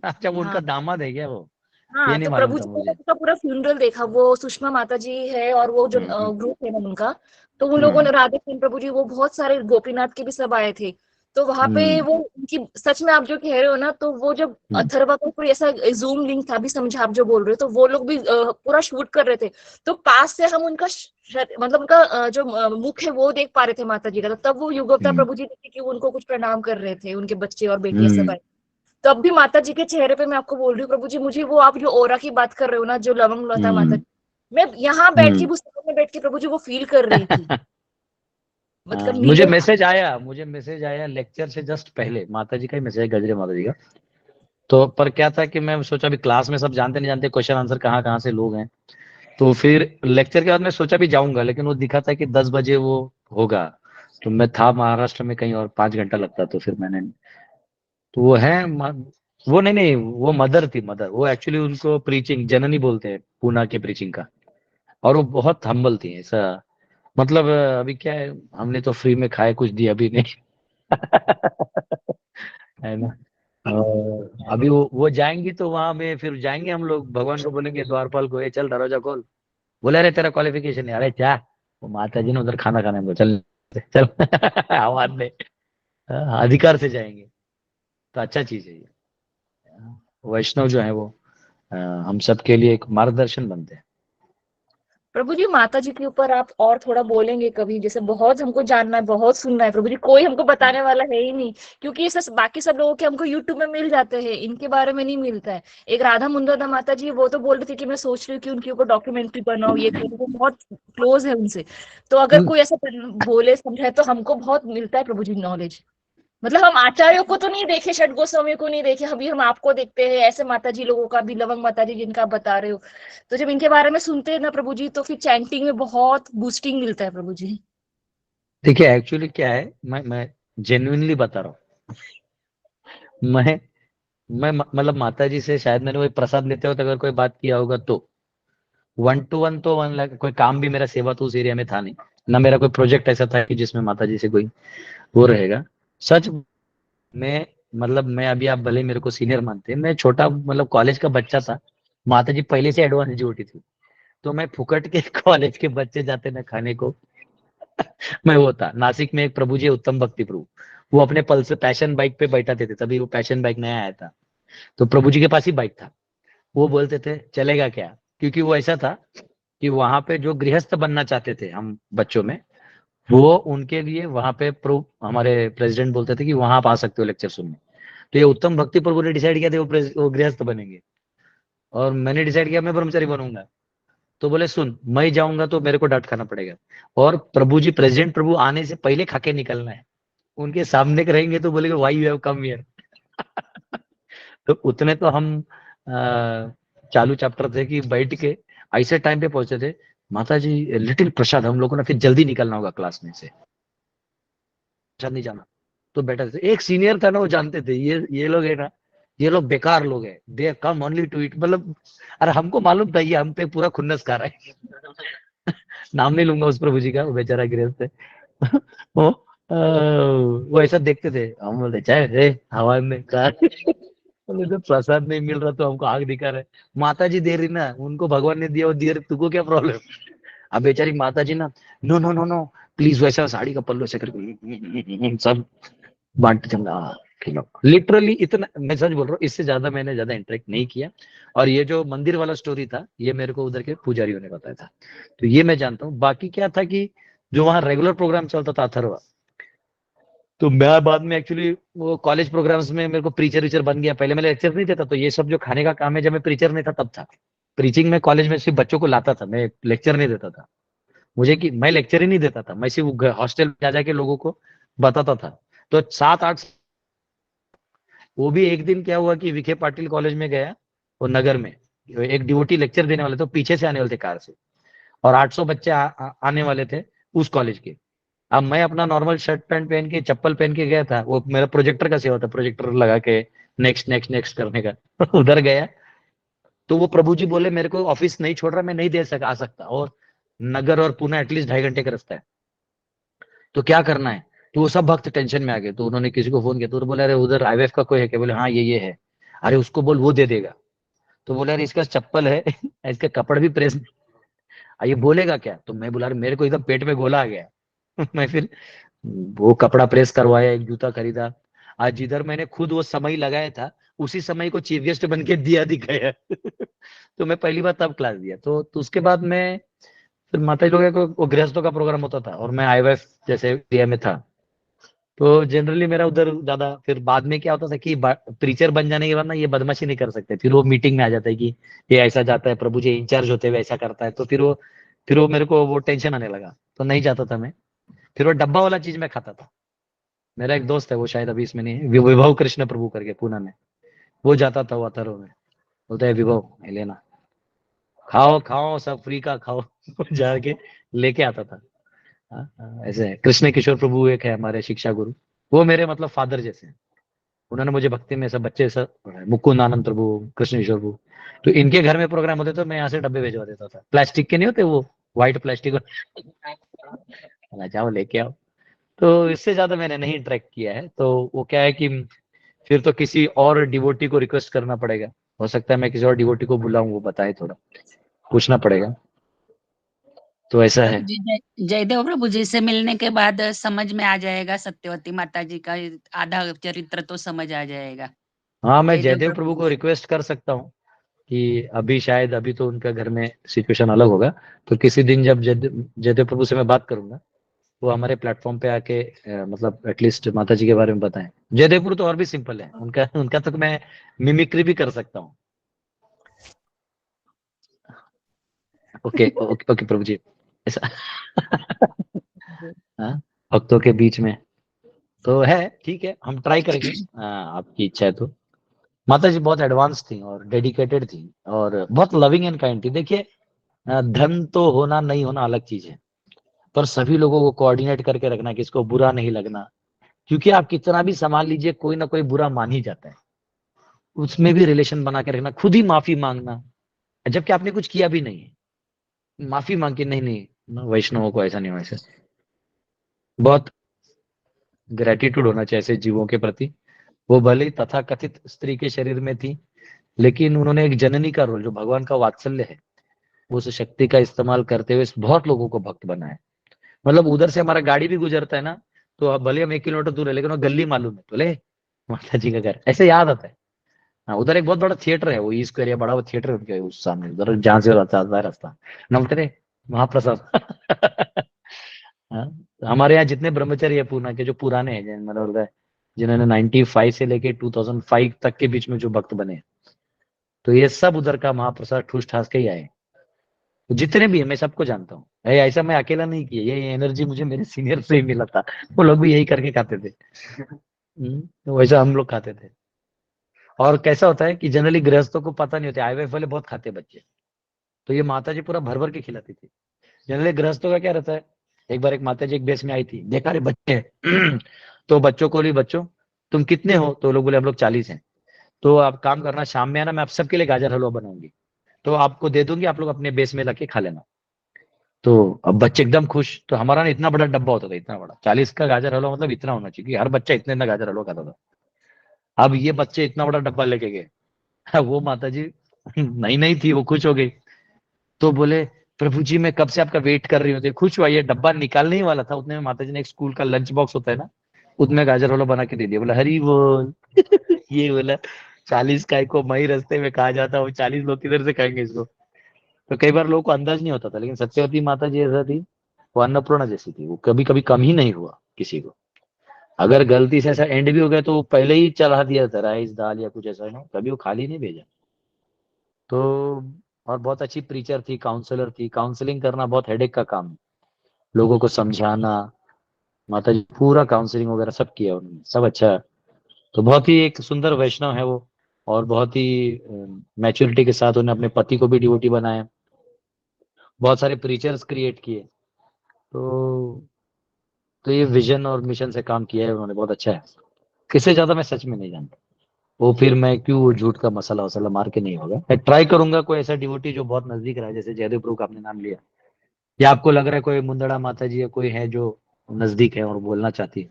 अच्छा, वो उनका हाँ दामाद है क्या वो? ये हाँ, नहीं तो मालूम प्रभु था जी मुझे। का पूरा फ्यूनरल देखा, वो सुषमा माता जी है और वो जो हम्म ग्रुप है ना उनका, तो उन लोगों ने, राधे कृष्ण प्रभु जी, वो बहुत सारे गोपीनाथ के भी सब आए थे। तो वहां पे हम्म वो उनकी, सच में आप जो कह रहे हो ना, तो वो जब हम्म अथर्वा का कोई ऐसा जूम लिंक था, भी समझा आप जो बोल रहे हो, तो वो लोग भी पूरा शूट कर रहे थे। तो पास से हम उनका मतलब उनका जो मुख है वो देख पा रहे थे माता जी का। तो तब वो युगोत्तर हम्म प्रभु जी थे कि वो उनको कुछ प्रणाम कर रहे थे, उनके बच्चे और बेटियां सब हम्म आए। तब भी माता जी के चेहरे पे, मैं आपको बोल रही हूँ प्रभु जी, मुझे वो, आप जो ओरा की बात कर रहे हो ना, जो लवंग लता माता हम्म जी, मैं यहाँ बैठ के, हम्म। उस समय में बैठ के प्रभु जी वो फील कर रही थी। हाँ, मतलब मुझे नीले, मैसेज आया लेक्चर से जस्ट पहले, माता जी का ही मैसेज, गजरे माता जी का। तो पर क्या था कि मैं सोचा भी क्लास में सब जानते नहीं जानते, क्वेश्चन आंसर कहाँ कहाँ से लोग हैं। तो फिर लेक्चर के बाद मैं सोचा भी जाऊंगा, लेकिन वो दिखा था कि 10 बजे वो होगा। तो मैं था महाराष्ट्र में कहीं और 5 घंटा लगता, तो फिर मैंने, तो वो है वो नहीं नहीं, वो मदर थी, मदर। वो एक्चुअली उनको प्रीचिंग जननी बोलते हैं, पूना के प्रीचिंग का। और वो बहुत हम्बल थी ऐसा। मतलब अभी क्या है, हमने तो फ्री में खाए, कुछ दिया भी नहीं। है ना। और अभी वो जाएंगी, तो वहां में फिर जाएंगे हम लोग, भगवान को बोलेंगे द्वारपाल को, ये चल दरवाजा खोल। बोले अरे तेरा क्वालिफिकेशन है, अरे क्या, वो माता जी ने उधर खाना खाने को, चल चल। आवाज दे। हाँ, अधिकार से जाएंगे, तो अच्छा चीज है ये। वैष्णव जो है वो हम सबके लिए एक मार्गदर्शन बनते हैं। प्रभु जी माता जी के ऊपर आप और थोड़ा बोलेंगे कभी? जैसे बहुत हमको जानना है, बहुत सुनना है प्रभु जी, कोई हमको बताने वाला है ही नहीं, क्योंकि ये सब बाकी सब लोगों के हमको यूट्यूब में मिल जाते हैं, इनके बारे में नहीं मिलता है। एक राधा मुंदर माता जी, वो तो बोल रही थी कि मैं सोच रही हूँ कि उनके ऊपर डॉक्यूमेंट्री बनाओ, ये करूँ, वो बहुत क्लोज है उनसे। तो अगर हम्म, कोई ऐसा बोले समझाए, तो हमको बहुत मिलता है प्रभु जी नॉलेज। मतलब हम आचार्यों को तो नहीं देखे, षट गोस्वामियों को नहीं देखे, अभी हम आपको देखते हैं, ऐसे माता जी लोगों का भी, लवंग माता जी जिनका आप बता रहे हो। तो जब इनके बारे में सुनते हैं ना प्रभु जी, तो फिर चैंटिंग में बहुत बूस्टिंग मिलता है प्रभु जी। देखिए एक्चुअली क्या है, मैं जेन्युइनली बता रहा हूँ। मैं मतलब माता जी से शायद मैंने वही प्रसाद लेते वक्त अगर कोई बात किया होगा, तो 1-to-1 तो 1 लाख, कोई काम भी मेरा सेवा तो उस एरिया में था नहीं, ना मेरा कोई प्रोजेक्ट ऐसा था कि जिसमें माता जी से कोई वो रहेगा। सच में मतलब मैं अभी, आप भले मेरे को सीनियर मानते हैं, मैं छोटा मतलब कॉलेज का बच्चा था, माता जी पहले से एडवांस ड्यूटी थी, तो मैं फुकट के कॉलेज के बच्चे जाते ना खाने को। मैं वो था नासिक में, एक प्रभु जी उत्तम भक्ति प्रभु, वो अपने पल से पैशन बाइक पे बैठाते थे, तभी वो पैशन बाइक नया आया था, तो प्रभु जी के पास ही बाइक था। वो बोलते थे चलेगा क्या, क्योंकि वो ऐसा था कि वहां पे जो गृहस्थ बनना चाहते थे हम बच्चों में, वो उनके लिए वहां पे हमारे प्रेसिडेंट बोलते थे कि वहां आप आ सकते हो लेक्चर सुनने। तो ये उत्तम भक्ति प्रभु ने डिसाइड किया था वो गृहस्थ बनेंगे, और मैंने डिसाइड किया मैं ब्रह्मचारी बनूंगा। तो बोले सुन, मैं जाऊंगा तो मेरे को डांट खाना पड़ेगा, और प्रभु जी प्रेसिडेंट प्रभु आने से पहले खाके निकलना है। उनके सामने रहेंगे तो बोलेंगे why you have come here. तो उतने तो हम चालू चैप्टर थे कि बैठ के ऐसे टाइम पे पहुंचे थे, माता जी लिटिल प्रसाद, हम लोगों ने फिर जल्दी निकलना होगा क्लास में से, प्रसाद नहीं जाना। तो बेटा थे, एक सीनियर था ना, वो जानते थे ये लोग है ना, ये लोग बेकार लोग हैं, दे कम ओनली टू इट, मतलब अरे हमको मालूम था ये हम पे पूरा खुन्नस खा रहा है। नाम नहीं लूंगा उस प्रभु जी का, वो बेचारा गृहस्थ है। वो वो ऐसा देखते थे, हम बोलते चाहे रे हवा में कहा। बोले तो प्रसाद नहीं मिल रहा तो हमको आग दिखा रहे, माता जी दे रही ना, उनको भगवान ने दिया, वो दिया, तुमको क्या प्रॉब्लम। अब बेचारी माता जी ना, no no no no please, वैसा साड़ी का पल्लू ऐसे करके सब बांटते थे। लिटरली इतना, मैं सच बोल रहा हूँ, इससे ज्यादा मैंने ज्यादा इंटरेक्ट नहीं किया। और ये जो मंदिर वाला स्टोरी था, ये मेरे को उधर के पुजारियों ने बताया था, तो ये मैं जानता हूँ। बाकी क्या था कि जो वहाँ रेगुलर प्रोग्राम चलता था अथर्वा, तो मैं बाद में एक्चुअली वो कॉलेज प्रोग्राम्स में मेरे को प्रीचर वीचर बन गया। पहले मैं लेक्चर नहीं देता, तो ये सब जो खाने का काम है, जब मैं प्रीचर नहीं था तब था। प्रीचिंग में कॉलेज में सिर्फ बच्चों को लाता था, मैं लेक्चर नहीं देता था। मुझे कि मैं लेक्चर ही नहीं देता था, मैं सिर्फ हॉस्टल में जा जाके लोगों को बताता था। तो 7-8, वो भी एक दिन क्या हुआ कि विखे पाटिल कॉलेज में गया, वो नगर में एक डिवोटी लेक्चर देने वाले थे, पीछे से आने वाले थे कार से, और 800 बच्चे आने वाले थे उस कॉलेज के। अब मैं अपना नॉर्मल शर्ट पैंट पहन के, चप्पल पहन के गया था, वो मेरा प्रोजेक्टर का सेवा था, प्रोजेक्टर लगा के नेक्स्ट नेक्स्ट नेक्स्ट करने का। उधर गया, तो वो प्रभु जी बोले मेरे को ऑफिस नहीं छोड़ रहा, मैं नहीं दे सका आ सकता, और नगर और पुणे एटलीस्ट 2.5 घंटे का रास्ता है, तो क्या करना है। तो वो सब भक्त टेंशन में आ गए, तो उन्होंने किसी को फोन किया, तो बोले अरे उधर आईवीएफ का कोई है क्या, बोले हाँ ये है। अरे उसको बोल, वो दे देगा। तो बोले अरे इसका चप्पल है, इसका कपड़ भी प्रेस, ये बोलेगा क्या। तो मैं बोला अरे मेरे को एकदम पेट में गोला आ गया। मैं फिर वो कपड़ा प्रेस करवाया, एक जूता खरीदा। आज जिधर मैंने खुद वो समय लगाया था, उसी समय को चीफ गेस्ट बन के दिया दिखाया। तो मैं पहली बार तब क्लास दिया, तो उसके बाद मैं फिर माता जी लोग को वो गृहस्थों का प्रोग्राम होता था, और मैं आईवीएफ जैसे एरिया में था, तो जनरली मेरा उधर ज्यादा। फिर बाद में क्या होता था कि प्रीचर बन जाने के बाद ना ये बदमाशी नहीं कर सकते, फिर वो मीटिंग में आ जाता है कि ये ऐसा जाता है, प्रभु जी इंचार्ज होते हुए ऐसा करता है, तो फिर वो मेरे को वो टेंशन आने लगा, तो नहीं जाता था मैं। फिर वो डब्बा वाला चीज मैं खाता था। मेरा एक दोस्त है, वो शायद अभी इसमें नहीं है, विभव कृष्ण प्रभु करके पुणे में, वो जाता था वो अथर्व में, बोलता है विभव ये लेना, खाओ खाओ सब फ्री का खाओ। जाके लेके आता था। ऐसे है। कृष्ण किशोर प्रभु एक है हमारे शिक्षा गुरु, वो मेरे मतलब फादर जैसे हैं। उन्होंने मुझे भक्ति में सब बच्चे सब, मुकुंद आनंद प्रभु, कृष्ण किशोर प्रभु, तो इनके घर में प्रोग्राम होते तो मैं यहाँ से डब्बे भेजवा देता था, प्लास्टिक के नहीं होते वो, व्हाइट प्लास्टिक। जाओ लेके आओ। तो इससे ज्यादा मैंने नहीं इंटरेक्ट किया है, तो वो क्या है कि फिर तो किसी और डिवोटी को रिक्वेस्ट करना पड़ेगा, हो सकता है मैं किसी और डिवोटी को बुलाऊं, वो बताए, थोड़ा पूछना पड़ेगा, तो ऐसा है। जी, जयदेव प्रभु जी से मिलने के बाद समझ में आ जाएगा, सत्यवती माता जी का आधा चरित्र तो समझ आ जाएगा। हाँ, मैं जयदेव जयदेव प्रभु को रिक्वेस्ट कर सकता हूँ कि अभी शायद, अभी तो उनका घर में सिचुएशन अलग होगा, तो किसी दिन जब जयदेव प्रभु से मैं बात करूंगा, वो हमारे प्लेटफॉर्म पे आके मतलब एटलीस्ट माता जी के बारे में बताएं। जयदेव प्रभु तो और भी सिंपल है, उनका उनका तो मैं मिमिक्री भी कर सकता हूँ। ओके ओके ओके प्रभु जी, ऐसा। हाँ, भक्तों के बीच में तो है, ठीक है, हम ट्राई करेंगे। आपकी इच्छा है तो। माता जी बहुत एडवांस थी और डेडिकेटेड थी, और बहुत लविंग एंड काइंड थी। देखिए, धन तो होना नहीं होना अलग चीज है, पर सभी लोगों को कोऑर्डिनेट करके रखना, किसको बुरा नहीं लगना, क्योंकि आप कितना भी संभाल लीजिए, कोई ना कोई बुरा मान ही जाता है। उसमें भी रिलेशन बना के रखना, खुद ही माफी मांगना, जबकि आपने कुछ किया भी नहीं है, माफी मांग के, नहीं नहीं वैष्णवों को ऐसा नहीं हो, ऐसा बहुत ग्रेटिट्यूड होना चाहिए ऐसे जीवों के प्रति। वो भले ही तथाकथित स्त्री के शरीर में थी, लेकिन उन्होंने एक जननी का रोल, जो भगवान का वात्सल्य है, उस शक्ति का इस्तेमाल करते हुए बहुत लोगों को भक्त बनाया। मतलब उधर से हमारा गाड़ी भी गुजरता है ना, तो अब भले हम 1 किलोमीटर दूर है, लेकिन वो गली मालूम है, तो ले माता जी का घर, ऐसे याद आता है। हाँ, उधर एक बहुत बड़ा थिएटर है, वो ईस्ट एरिया, बड़ा वो थिएटर है उनके उस सामने, उधर जहाँ से आता है रास्ता, नमस्ते रे महाप्रसाद। हाँ, तो हमारे यहाँ जितने ब्रह्मचर्य है पूना के, जो पुराने हैं, मतलब जिन्होंने 95 से लेके 2005 तक के बीच में जो भक्त बने, तो ये सब उधर का महाप्रसाद ठूस ठास के ही आए। तो जितने भी है मैं सबको जानता हूँ। ऐसा मैं अकेला नहीं किया, ये एनर्जी मुझे मेरे सीनियर से ही मिला था, वो लोग भी यही करके खाते थे। तो वैसा हम लोग खाते थे। और कैसा होता है कि जनरली गृहस्थों को पता नहीं होता, आईवाइफ वाले बहुत खाते बच्चे, तो ये माता जी पूरा भर भर के खिलाती थी। जनरली गृहस्थों का क्या रहता है, एक बार एक माता जी एक बेस में आई थी, देखा रे बच्चे हैं। तो बच्चों को बोली, बच्चों तुम कितने हो? तो लोग बोले हम लोग 40 हैं। तो आप काम करना, शाम में आना, मैं आप सबके लिए गाजर हलवा बनाऊंगी, तो आपको दे दूंगी, आप लोग अपने बेस में लाके खा लेना। तो अब बच्चे एकदम खुश। तो हमारा ना इतना बड़ा डब्बा होता था, इतना बड़ा, 40 का गाजर हलवा, मतलब इतना होना चाहिए कि हर बच्चा इतने इतना गाजर हलवा खाता था। अब ये बच्चे इतना बड़ा डब्बा लेके गए। वो माता जी नहीं नहीं थी, वो खुश हो गई। तो बोले, प्रभु जी मैं कब से आपका वेट कर रही हूँ। तो खुश हुआ, ये डब्बा निकालने ही वाला था, उतने में माता जी ने एक स्कूल का लंच बॉक्स होता है ना, उसमें गाजर हलवा बना के दे दिया। बोला हरी बोल। ये बोला 40 काय को मैं ही रास्ते में कहा जाता हूँ, 40 लोग किधर से खाएंगे इसको। तो कई बार लोगों को अंदाज नहीं होता था, लेकिन सत्यवती माता जी ऐसा थी, वो अन्नपूर्णा जैसी थी, वो कभी कभी कम ही नहीं हुआ किसी को। अगर गलती से ऐसा एंड भी हो गया तो वो पहले ही चढ़ा दिया था, राइस दाल या कुछ ऐसा ना, कभी वो खाली नहीं भेजा। तो और बहुत अच्छी प्रीचर थी, काउंसलर थी। काउंसलिंग करना बहुत हेडेक का काम है, लोगों को समझाना। माता जी पूरा काउंसलिंग वगैरह सब किया उन्होंने, सब अच्छा है। तो बहुत ही एक सुंदर वैष्णव है वो, और बहुत ही मैच्योरिटी के साथ उन्होंने अपने पति को भी डिवोटी बनाया, बहुत सारे प्रीचर्स क्रिएट किए। तो तो ये विजन और मिशन से काम किया है उन्होंने, बहुत अच्छा है। किससे ज्यादा मैं सच में नहीं जानता। वो फिर मैं क्यों वो झूठ का मसाला वसाला मार के नहीं होगा। मैं ट्राई करूंगा कोई ऐसा डिवोटी जो बहुत नजदीक रहा है, जैसे जयदेव प्रभु का आपने नाम लिया, या आपको लग रहा है कोई मुंदड़ा माता जी या कोई है जो नजदीक है और बोलना चाहती है,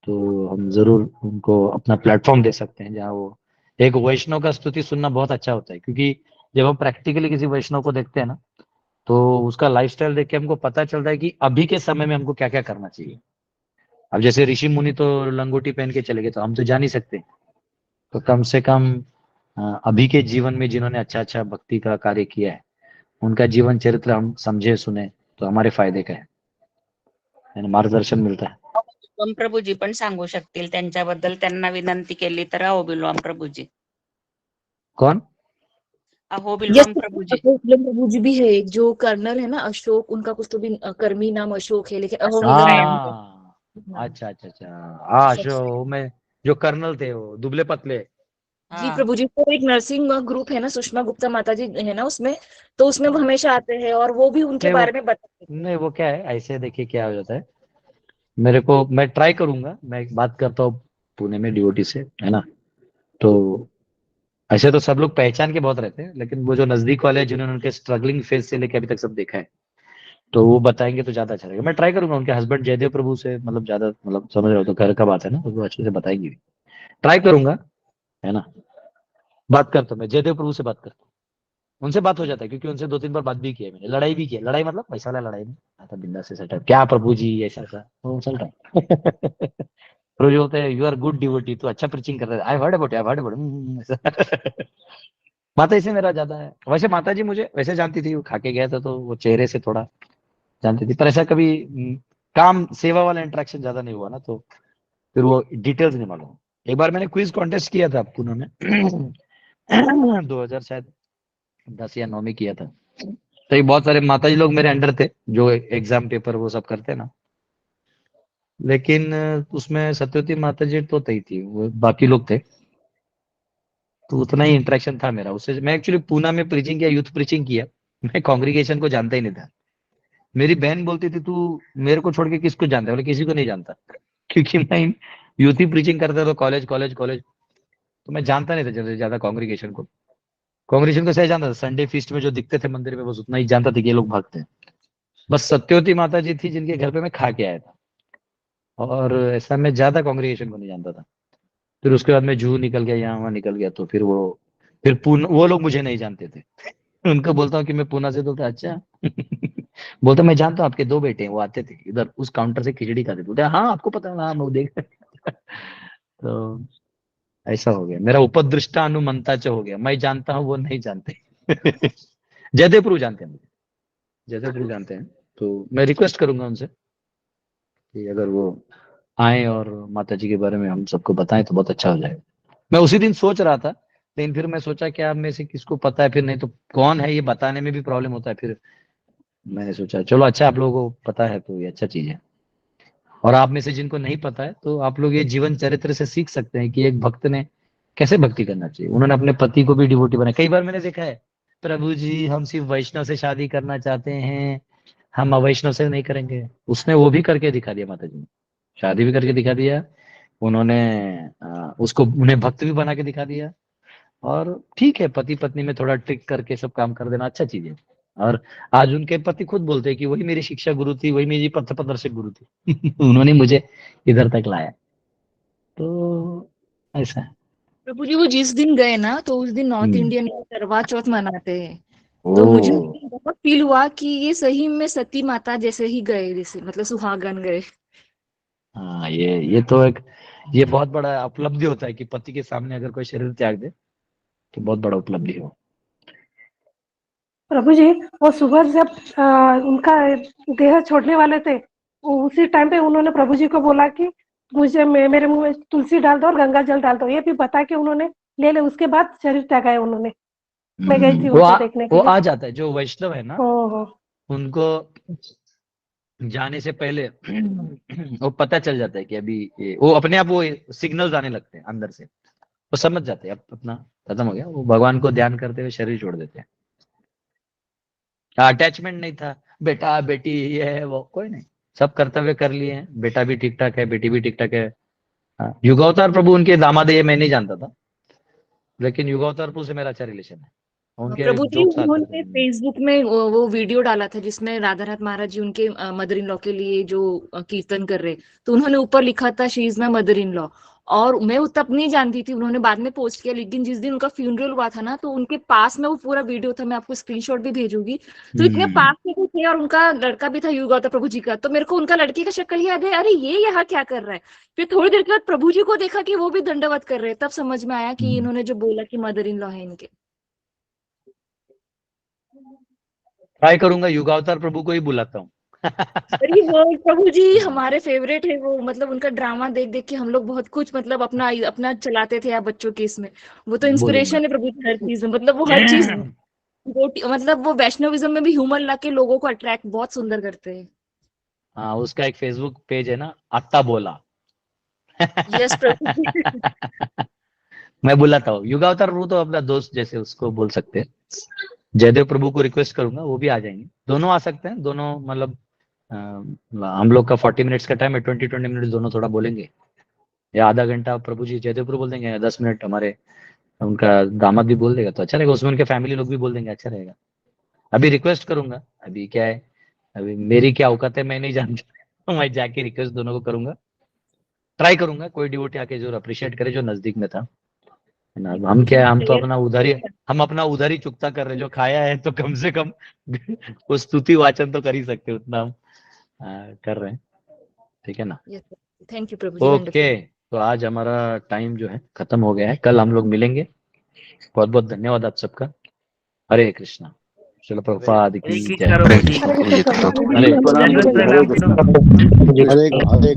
तो हम जरूर उनको अपना प्लेटफॉर्म दे सकते हैं, जहाँ वो एक वैष्णव का स्तुति सुनना बहुत अच्छा होता है। क्योंकि जब हम प्रैक्टिकली किसी वैष्णव को देखते हैं ना, तो उसका लाइफस्टाइल देख के हमको पता चलता है कि अभी के समय में हमको क्या क्या करना चाहिए। अब जैसे ऋषि मुनि तो लंगोटी पहन के चले गए, तो हम तो जा नहीं सकते। तो कम से कम अभी के जीवन में जिन्होंने अच्छा अच्छा भक्ति का कार्य किया है, उनका जीवन चरित्र हम समझे सुने, तो हमारे फायदे का है, यानी मार्गदर्शन मिलता है। ओम प्रभूजी पण सांगू शकतील त्यांच्याबद्दल, त्यांना विनंती केली तर अहो बिल्वाम प्रभूजी, कौन? अहो यस बिल्वाम प्रभूजी। प्रभु जी भी है एक, जो कर्नल है ना अशोक, उनका कुछ तो भी कर्मी नाम अशोक है, लेकिन अहो अशोक बिल्वम है। नाम हाँ, अच्छा अच्छा अच्छा। हाँ, अशोक से। जो में जो कर्नल थे, वो दुबले पतले। जी हाँ प्रभु जी, तो एक नर्सिंग ग्रुप है ना, सुषमा गुप्ता माता जी है ना उसमें, तो उसमें वो हाँ, हमेशा आते हैं और वो भी उनके नहीं वो बारे में बताते हैं। नहीं वो क्या है, ऐसे देखिए क्या हो जाता है। मेरे को, मैं ट्राई करूंगा, मैं एक बात करता हूँ पुणे में डिवोटी से, है ना। तो ऐसे तो सब लोग पहचान के बहुत रहते हैं, लेकिन वो जो नजदीक वाले हैं, जिन्होंने उनके स्ट्रगलिंग फेज से लेके अभी तक सब देखा है, तो वो बताएंगे तो ज्यादा अच्छा रहेगा। मैं ट्राई करूंगा उनके हस्बैंड जयदेव प्रभु से, मतलब ज्यादा, मतलब समझ रहे हो तो घर का बात है ना, तो वो अच्छे से बताएंगे भी। ट्राई करूंगा, है ना। बात करता हूँ, मैं जयदेव प्रभु से बात करता हूँ, उनसे बात हो जाता है, क्योंकि उनसे 2-3 बार बात भी की है मैंने, लड़ाई भी की है। लड़ाई मतलब पैसा वाला लड़ाई नहीं आता, बिंदा से सेटअप, क्या प्रभु जी ऐसा ऐसा वो चल रहा है। प्रभु जी बोलते हैं यू आर गुड डिवोटी, तू अच्छा प्रीचिंग कर रहा है, I heard about, I heard about. माता जी से मेरा ज्यादा है। वैसे माता जी मुझे वैसे जानती थी, वो खा के गया था, तो वो चेहरे से थोड़ा जानती थी, पर ऐसा कभी काम सेवा वाला इंटरेक्शन ज्यादा नहीं हुआ ना, तो फिर वो डिटेल्स नहीं मालूम। एक बार मैंने क्विज कॉन्टेस्ट किया था पुणे में। 2000 शायद 10 या 9 में किया था। तो ये बहुत सारे माताजी लोग मेरे अंडर थे, जो एग्जाम पेपर वो सब करते हैं ना। लेकिन उसमें सत्यवती माता जी तो तय थी, वो बाकी लोग थे, तो उतना ही इंटरेक्शन था मेरा उससे। मैं एक्चुअली पूना में प्रीचिंग किया, यूथ प्रीचिंग किया, मैं कांग्रीगेशन को जानता ही नहीं था। मेरी बहन बोलती थी, तू मेरे को छोड़ के किसको जानता है? बोले किसी को नहीं जानता। क्योंकि मैं यूथ ही प्रीचिंग करता था, कॉलेज कॉलेज कॉलेज, तो मैं जानता नहीं था ज्यादा कांग्रीगेशन को। कांग्रीगेशन को सही जानता था, संडे फीस्ट में जो दिखते थे मंदिर में, बस उतना ही जानता था कि ये लोग भक्त हैं। बस सत्यवती माता जी थी जिनके घर पे मैं खा के आया था, और ऐसा मैं ज्यादा कांग्रीगेशन को नहीं जानता था। फिर उसके बाद मैं जूहू निकल गया, यहाँ वहाँ निकल गया, तो फिर वो लोग मुझे नहीं जानते थे। उनको बोलता हूँ कि मैं पूना से, तो अच्छा बोलता मैं जानता हूँ आपके 2 बेटे हैं, वो आते थे इधर उस काउंटर से खिचड़ी खाते थे। बोलते हाँ आपको पता है, हाँ मैं देख तो ऐसा हो गया, मेरा उपदृष्टा अनुमंता च हो गया, मैं जानता हूँ वो नहीं जानते। जयदेव प्रभु जानते हैं मुझे, जयदेव प्रभु जानते हैं, तो मैं रिक्वेस्ट करूंगा उनसे कि अगर वो आए और माता जी के बारे में हम सबको बताएं तो बहुत अच्छा हो जाएगा। मैं उसी दिन सोच रहा था, लेकिन फिर मैं सोचा कि आप में से किसको पता है, फिर नहीं तो कौन है ये बताने में भी प्रॉब्लम होता है। फिर मैंने सोचा चलो अच्छा आप लोगों को पता है तो ये अच्छा चीज है, और आप में से जिनको नहीं पता है तो आप लोग ये जीवन चरित्र से सीख सकते हैं कि एक भक्त ने कैसे भक्ति करना चाहिए। उन्होंने अपने पति को भी डिवोटी बनाया। कई बार मैंने देखा है, प्रभु जी हम सिर्फ वैष्णव से शादी करना चाहते हैं, हम अवैष्णव से नहीं करेंगे। उसने वो भी करके दिखा दिया, माता जी ने शादी भी करके दिखा दिया, उन्होंने उसको उन्हें भक्त भी बना के दिखा दिया। और ठीक है, पति पत्नी में थोड़ा ट्रिक करके सब काम कर देना अच्छा चीज है। और आज उनके पति खुद बोलते हैं कि वही मेरी शिक्षा गुरु थी, वही मेरी पथ प्रदर्शक गुरु थी। उन्होंने मुझे इधर तक लाया, तो ऐसा है। प्रभु जी वो जिस दिन गए ना, तो उस दिन नॉर्थ हम्म। इंडियन में करवा चौथ मनाते हैं। तो मुझे उस ओ दिन बहुत फील हुआ कि ये सही में सती माता जैसे ही गए, जैसे मतलब सुहागन गए। हाँ, ये तो ये बहुत बड़ा उपलब्धि होता है कि पति के सामने अगर कोई शरीर त्याग दे तो बहुत बड़ा उपलब्धि हो। प्रभु जी वो सुबह जब उनका देह छोड़ने वाले थे, उसी टाइम पे उन्होंने प्रभु जी को बोला कि मुझे मेरे मुंह में तुलसी डाल दो और गंगा जल डाल दो, ये भी बता के उन्होंने ले उसके बाद शरीर त्यागाया उन्होंने। मैं गई थी उनको देखने के वो लिए। आ जाता है, जो वैष्णव है ना ओहो। उनको जाने से पहले वो पता चल जाता है कि अभी वो अपने आप वो सिग्नल्स आने लगते हैं अंदर से, वो समझ जाते हैं अब अपना खत्म हो गया, वो भगवान को ध्यान करते हुए शरीर छोड़ देते हैं। अटैचमेंट नहीं था, बेटा बेटी ये है वो कोई नहीं, सब कर्तव्य कर लिए हैं, बेटा भी ठीक ठाक है, बेटी भी ठीक ठाक है। हाँ, युगावतार प्रभु उनके दामाद है, ये मैं नहीं जानता था, लेकिन युगावतार प्रभु से मेरा अच्छा रिलेशन है, उनके प्रभु जी जोक्स आते उन्होंने थे। फेसबुक में वो वीडियो डाला था जिसमें राधानाथ महाराज जी उनके मदर इन लॉ के लिए जो कीर्तन कर रहे, तो उन्होंने ऊपर लिखा था she is my mother in law, और मैं वो तब नहीं जानती थी, उन्होंने बाद में पोस्ट किया। लेकिन जिस दिन उनका फ्यूनरल हुआ था ना, तो उनके पास में वो पूरा वीडियो था, मैं आपको स्क्रीनशॉट भी भेजूंगी। तो इतने पास में वो थे और उनका लड़का भी था युगावतार प्रभु जी का, तो मेरे को उनका लड़के का शक्ल याद है, अरे ये यहाँ क्या कर रहा है। फिर थोड़ी देर के बाद प्रभु जी को देखा कि वो भी दंडवत कर रहे हैं, तब समझ में आया कि इन्होंने जो बोला कि मदर इन लॉ है इनके। ट्राई करूंगा, युगावतार प्रभु को ही बुलाता हूँ। अरे वो प्रभु जी हमारे फेवरेट है, वो मतलब उनका ड्रामा देख देख के हम लोग बहुत कुछ मतलब अपना अपना चलाते थे आप बच्चों के इसमें। वो तो इंस्पिरेशन है प्रभु जी हर चीज में, मतलब वो हर चीज मतलब वो वैष्णविज्म में भी ह्यूमर ला के लोगों को अट्रैक्ट बहुत सुंदर करते हैं। हाँ, उसका एक फेसबुक पेज है ना, अत्ता बोला। यस प्रभु जी। मैं बुलाता हूँ युगावतार प्रभु, तो अपना दोस्त जैसे उसको बोल सकते हैं। जयदेव प्रभु को रिक्वेस्ट करूंगा, वो भी आ जाएंगे, दोनों आ सकते हैं, दोनों मतलब हम लोग का 40 मिनट्स का टाइम है, 20 मिनट्स दोनों थोड़ा बोलेंगे, या आधा घंटा प्रभु जी जयदेव प्रभु बोल देंगे, या 10 मिनट हमारे उनका दामाद भी बोल देगा तो अच्छा रहेगा, उसमें उनके फैमिली लोग भी बोल देंगे, अच्छा रहेगा। अभी रिक्वेस्ट करूंगा, अभी क्या है, अभी मेरी क्या औकात है मैं नहीं जानता, मैं जाके रिक्वेस्ट दोनों को करूंगा, ट्राई करूंगा कोई डिवोटी आके जो अप्रिशिएट करे, जो नजदीक में था ना। हम क्या है, हम तो अपना उधारी चुकता कर रहे, जो खाया है तो कम से कम वो स्तुति वाचन तो कर ही सकते, उतना हम कर रहे हैं, ठीक है ना। थैंक यू प्रभु जी। ओके, तो आज हमारा टाइम जो है खत्म हो गया है, कल हम लोग मिलेंगे। बहुत बहुत धन्यवाद आप सबका। हरे कृष्णा। श्रील प्रभुपाद की जय। हरे हरे कृष्णा प्रभु जी। हरे